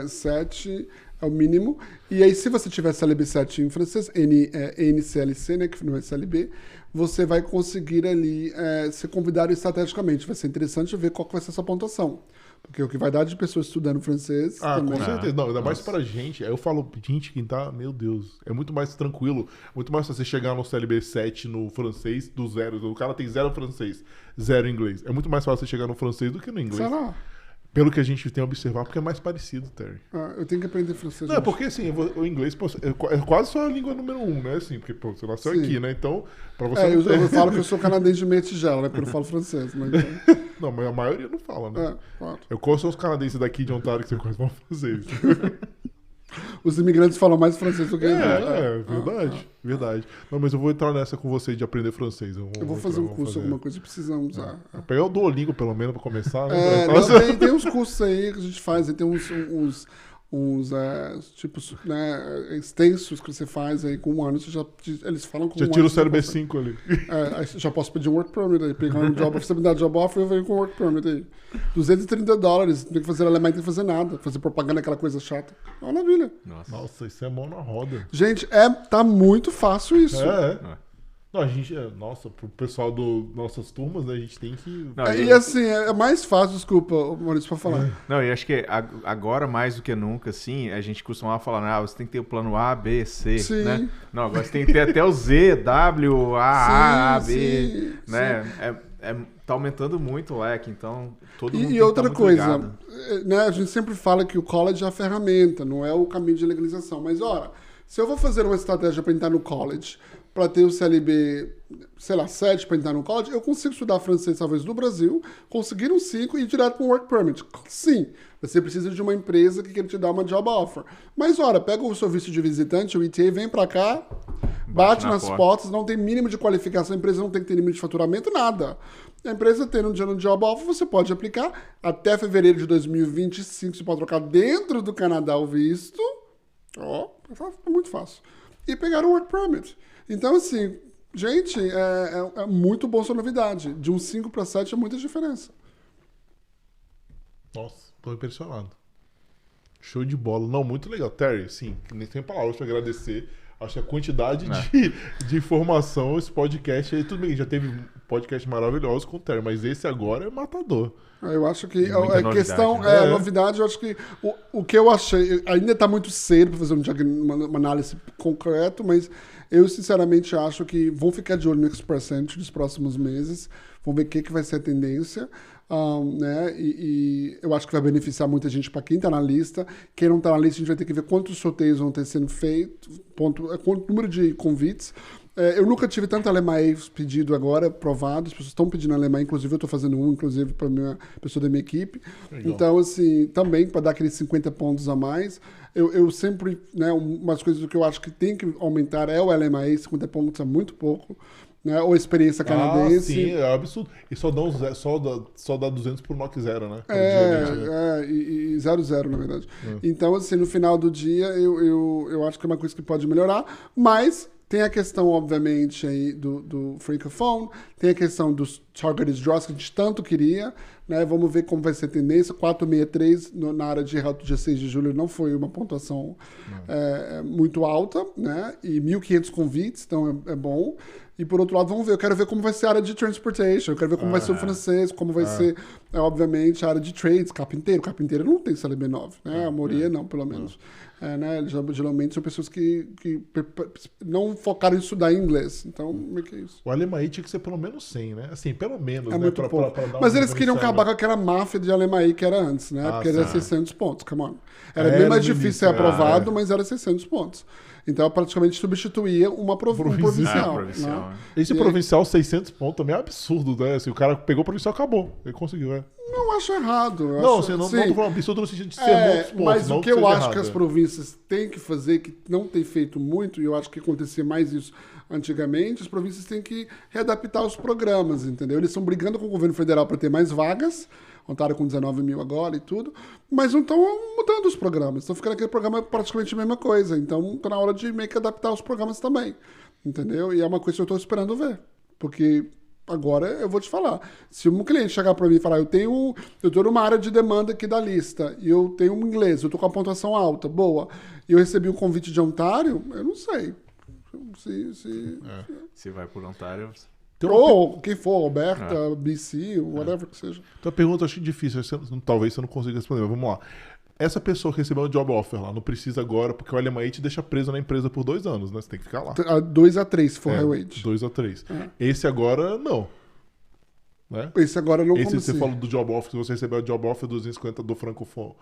7 é o mínimo. E aí, se você tiver CLB 7 em francês, NCLC, né, que não é CLB, você vai conseguir ali ser convidado estrategicamente. Vai ser interessante ver qual que vai ser a sua pontuação. Porque o que vai dar de pessoas estudando francês... também. Com certeza. Não, ainda mais pra gente. Aí eu falo, gente, quem tá... Meu Deus. É muito mais tranquilo. Muito mais você chegar no CLB 7 no francês do 0. O cara tem 0 francês, 0 inglês. É muito mais fácil você chegar no francês do que no inglês. Será? Pelo que a gente tem a observar, porque é mais parecido, Terry. Eu tenho que aprender francês. Não, porque assim, o inglês é quase só a língua número 1, né? Assim, porque pô, você nasceu aqui, né? Então, pra você. Eu falo que eu sou canadense de meia tigela, né? Porque eu não falo francês. Mas... Não, mas a maioria não fala, né? Claro. Eu conheço os canadenses daqui de Ontário que você conhece vão fazer isso. Os imigrantes falam mais francês do que verdade, verdade. Não, mas eu vou entrar nessa com você de aprender francês. Eu vou fazer um curso, alguma coisa, precisamos. Vou pegar o Duolingo, pelo menos, pra começar. Né? Tem uns cursos aí que a gente faz, tem uns tipos, né, extensos que você faz aí com 1 ano, eles falam com 1 ano. Já tira o cérebro B5 ali. Aí já posso pedir um work permit aí, pegar um job, você me dá job offer, eu venho com work permit aí. $230, não tem que fazer alemão, não tem que fazer nada, fazer propaganda, aquela coisa chata. Maravilha. Nossa, isso é mão na roda. Gente, tá muito fácil isso. Não, a gente, pro pessoal nossas turmas, né, a gente tem que... Não, e assim, é mais fácil, desculpa, Maurício, pra falar. Não, e acho que agora, mais do que nunca, assim, a gente costumava falar, você tem que ter o plano A, B, C, sim. Né? Não, agora você tem que ter até o Z, W, A, B, né? Tá aumentando muito o leque, então todo mundo tem que outra tá muito coisa, ligado. Né, a gente sempre fala que o college é a ferramenta, não é o caminho de legalização, mas, ora, se eu vou fazer uma estratégia para entrar no college, para ter o CLB, sei lá, 7 para entrar no college, eu consigo estudar francês, talvez, no Brasil, conseguir um 5 e ir direto para um work permit. Sim, você precisa de uma empresa que quer te dar uma job offer. Mas, ora, pega o seu visto de visitante, o ETA, vem para cá, bate nas portas, não tem mínimo de qualificação, a empresa não tem que ter limite de faturamento, nada. A empresa tendo um job offer, você pode aplicar até fevereiro de 2025, você pode trocar dentro do Canadá o visto. É muito fácil. E pegar o work permit. Então, assim, gente, é muito boa essa novidade. De um 5 para 7 é muita diferença. Nossa, tô impressionado. Show de bola. Não, muito legal. Terry, sim, nem tem palavras para agradecer. Acho que a quantidade de informação, esse podcast aí, tudo bem, já teve podcast maravilhoso com o Terry, mas esse agora é matador. Eu acho que a questão a novidade, eu acho que o que eu achei, ainda está muito cedo para fazer uma análise concreta, mas eu sinceramente acho que vão ficar de olho no Express nos próximos meses, vão ver o que vai ser a tendência. Né? E eu acho que vai beneficiar muita gente para quem está na lista. Quem não está na lista, a gente vai ter que ver quantos sorteios vão ter sendo feitos, quanto número de convites. Eu nunca tive tanto Alemanha pedido agora, aprovado. As pessoas estão pedindo Alemanha, inclusive eu estou fazendo inclusive para a pessoa da minha equipe. Legal. Então, assim, também para dar aqueles 50 pontos a mais. Eu sempre, né, umas coisas que eu acho que tem que aumentar é o LMA, 50 pontos é muito pouco. Né? Ou experiência canadense. Sim, é absurdo. E só dá 200 por NOC 0, né? E 0-0, na verdade. Então, assim, no final do dia, eu acho que é uma coisa que pode melhorar, mas tem a questão, obviamente, aí do Francophone, tem a questão dos Targeted Draws que a gente tanto queria, né? Vamos ver como vai ser a tendência. 463 na área de reto dia 6 de julho não foi uma pontuação muito alta, né? E 1.500 convites, então é bom. E por outro lado, vamos ver. Eu quero ver como vai ser a área de transportation, eu quero ver como vai ser o francês, como vai ser, obviamente, a área de trades, carpinteiro. Carpinteiro não tem CLB 9, né? A maioria não, pelo menos. Né? Geralmente são pessoas que não focaram em estudar inglês. Então, como é que é isso? O Alemanha tinha que ser pelo menos 100, né? Assim, pelo menos, né? Muito pouco. Mas eles queriam acabar com aquela máfia de Alemanha que era antes, né? Porque era 600 pontos, come on. Era bem mais difícil ser aprovado, mas era 600 pontos. Então, praticamente substituía um provincial. Né? Esse provincial, 600 pontos, também é absurdo, né? Assim, o cara pegou o provincial, acabou. Ele conseguiu, né? Não acho errado. Não tô falando absurdo no sentido de ser muitos pontos. Mas o que eu acho que as províncias têm que fazer, que não tem feito muito, e eu acho que acontecia mais isso antigamente, as províncias têm que readaptar os programas, entendeu? Eles estão brigando com o governo federal para ter mais vagas, Ontário com 19 mil agora e tudo, mas não estão mudando os programas, estão ficando aquele programa praticamente a mesma coisa, então está na hora de meio que adaptar os programas também, entendeu? E é uma coisa que eu estou esperando ver, porque agora eu vou te falar, se um cliente chegar para mim e falar, eu estou numa área de demanda aqui da lista, e eu tenho um inglês, eu estou com a pontuação alta, boa, e eu recebi um convite de Ontário, eu não sei. Se vai por Ontário... Ou quem for, Alberta, BC, whatever que seja. Então a pergunta eu acho difícil, talvez você não consiga responder, mas vamos lá. Essa pessoa que recebeu um job offer lá, não precisa agora, porque o LMA te deixa preso na empresa por 2 anos, né? Você tem que ficar lá. 2 a 3, se for high wage. 2 a 3. Esse agora, não. Né? Esse agora não Esse você falou do job offer, você recebeu o job offer 250 do francofone.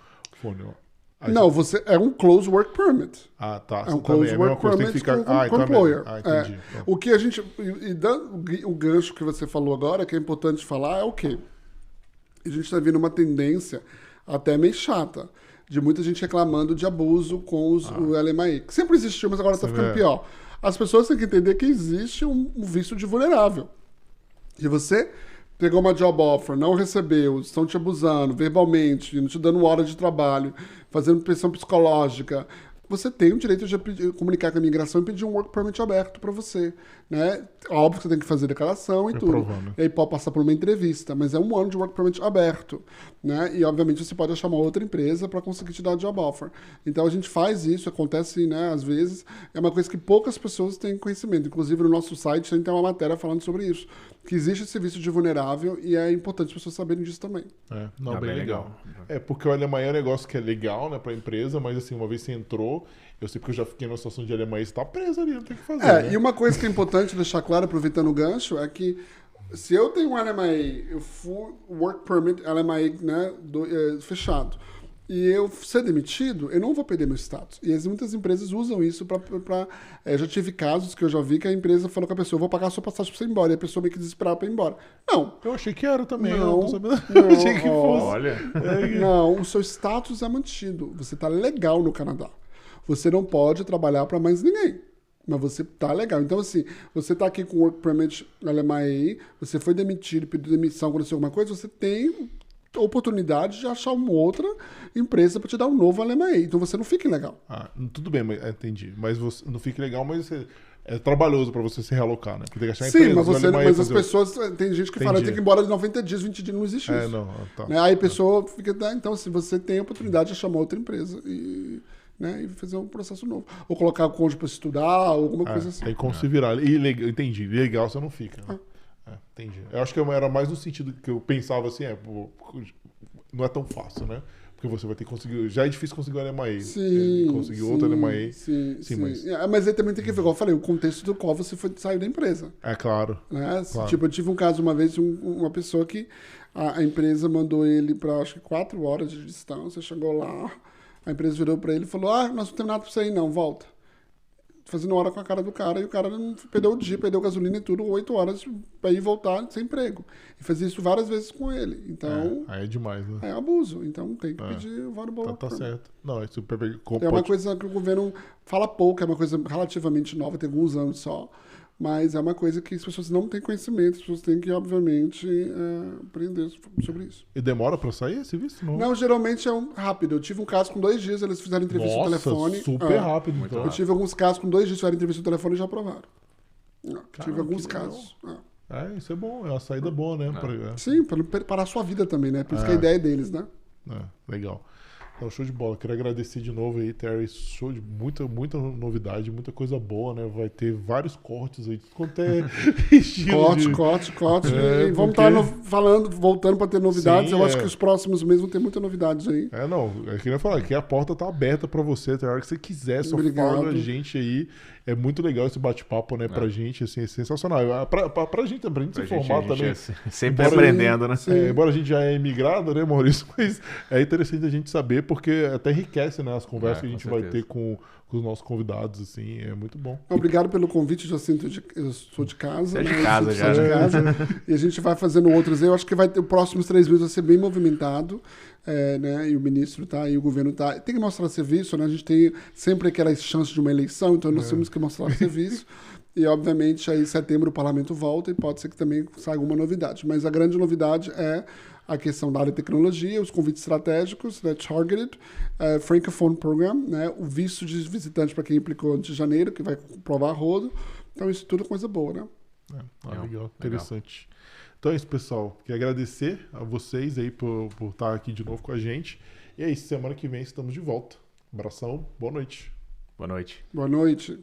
Não, você é um close work permit. Ah, tá. É um close work permit com employer. Entendi. O que a gente... o gancho que você falou agora, que é importante falar, é o quê? A gente está vendo uma tendência até meio chata, de muita gente reclamando de abuso com o LMAI. Que sempre existiu, mas agora está ficando pior. As pessoas têm que entender que existe um visto de vulnerável. E você pegou uma job offer, não recebeu, estão te abusando verbalmente, não te dando hora de trabalho, fazendo pressão psicológica, você tem o direito de comunicar com a imigração e pedir um work permit aberto para você, né? Óbvio que você tem que fazer declaração e tudo. E aí pode passar por uma entrevista, mas é um ano de work permit aberto, né? E obviamente você pode achar uma outra empresa para conseguir te dar job offer. Então a gente faz isso, acontece, né? Às vezes é uma coisa que poucas pessoas têm conhecimento. Inclusive no nosso site a gente tem uma matéria falando sobre isso, que existe esse visto de vulnerável e é importante as pessoas saberem disso também. Bem legal. porque o LMAI é um negócio que é legal, né, para a empresa, mas assim, uma vez você entrou, eu sei porque eu já fiquei numa situação de LMAI, você tá preso ali, não tem o que fazer. Né? E uma coisa que é importante deixar claro, aproveitando o gancho, é que se eu tenho um LMAI, eu fui work permit LMAI, né, fechado, e eu ser demitido, eu não vou perder meu status. E muitas empresas usam isso para... já tive casos que eu já vi que a empresa falou com a pessoa, eu vou pagar a sua passagem para você ir embora, e a pessoa meio que desesperava para ir embora. Não. Eu achei que era também, não tô sabendo. Eu achei que fosse. Olha. Não, o seu status é mantido. Você tá legal no Canadá. Você não pode trabalhar para mais ninguém. Mas você tá legal. Então, assim, você tá aqui com o Work Permit na Alemanha, você foi demitido, pediu demissão, aconteceu alguma coisa, você tem oportunidade de achar uma outra empresa para te dar um novo LMAI. Então você não fica ilegal. Tudo bem, entendi. Mas você não fica ilegal, mas é trabalhoso para você se realocar, né? Porque tem que achar Sim, mas as pessoas... Tem gente que fala, tem que ir embora de 90 dias, 20 dias, não existe isso. Tá. Né? Aí a pessoa fica... Então, se você tem a oportunidade de chamar outra empresa e fazer um processo novo. Ou colocar o cônjuge para estudar, alguma coisa assim. Tem como se virar. Entendi. Legal você não fica. Né? Entendi. Eu acho que era mais no sentido que eu pensava assim, não é tão fácil, né? Porque você vai ter que conseguir... Já é difícil conseguir um LMAI. Conseguir outro LMAI. Sim. Mas aí também tem que ver, igual eu falei, o contexto do qual você saiu da empresa. Claro. Né? Claro. Tipo, eu tive um caso uma vez, uma pessoa que a empresa mandou ele para, acho que 4 horas de distância, chegou lá, a empresa virou para ele e falou, nós não temos nada para você ir não, volta. Fazendo hora com a cara do cara, e o cara não perdeu o dia, perdeu gasolina e tudo, 8 horas para ir voltar sem emprego. E fazia isso várias vezes com ele. Então... Aí é demais, né? É abuso. Então tem que pedir o vale boa. Tá certo. Não, é super... É uma coisa que o governo fala pouco, é uma coisa relativamente nova, tem alguns anos só. Mas é uma coisa que as pessoas não têm conhecimento, as pessoas têm que, obviamente, aprender sobre isso. E demora para sair esse visto? Não, geralmente é rápido. Eu tive um caso com 2 dias, eles fizeram entrevista no telefone. Super rápido. Então. Eu tive alguns casos com 2 dias, fizeram entrevista no telefone e já aprovaram. Tive alguns casos. Isso é bom, é uma saída boa, né? Sim, para parar a sua vida também, né? Por isso que a ideia é deles, né? Legal. Então, show de bola. Quero agradecer de novo aí, Terry. Show de muita novidade, muita coisa boa, né? Vai ter vários cortes aí. Quanto é estilo corte. E vamos estar voltando para ter novidades. Eu acho que os próximos meses vão ter muitas novidades aí. Eu queria falar que a porta tá aberta para você, a hora que você quiser, só fala com a gente aí. É muito legal esse bate-papo, né, pra gente, assim, é sensacional. Pra gente se informar também. Sempre aprendendo, né? Embora a gente já é imigrado, né, Maurício? Mas é interessante a gente saber, porque até enriquece, né, as conversas que a gente vai ter com os nossos convidados, assim, é muito bom. Obrigado pelo convite, eu sou de casa. Você é de casa já. De casa, e a gente vai fazendo outros. Eu acho que vai ter os próximos 3 meses vai ser bem movimentado. Né? E o ministro tá, e o governo tá. Tem que mostrar serviço, né? A gente tem sempre aquela chance de uma eleição, então nós temos que mostrar serviço. E, obviamente, aí em setembro o parlamento volta e pode ser que também saia alguma novidade. Mas a grande novidade é a questão da área de tecnologia, os convites estratégicos, né? Targeted, Francophone Program, né? O visto de visitante para quem aplicou antes de janeiro, que vai provar rodo. Então, isso tudo é coisa boa, né? Legal, interessante. Então é isso, pessoal. Quero agradecer a vocês aí por estar aqui de novo com a gente. E é isso, semana que vem estamos de volta. Abração, boa noite. Boa noite. Boa noite.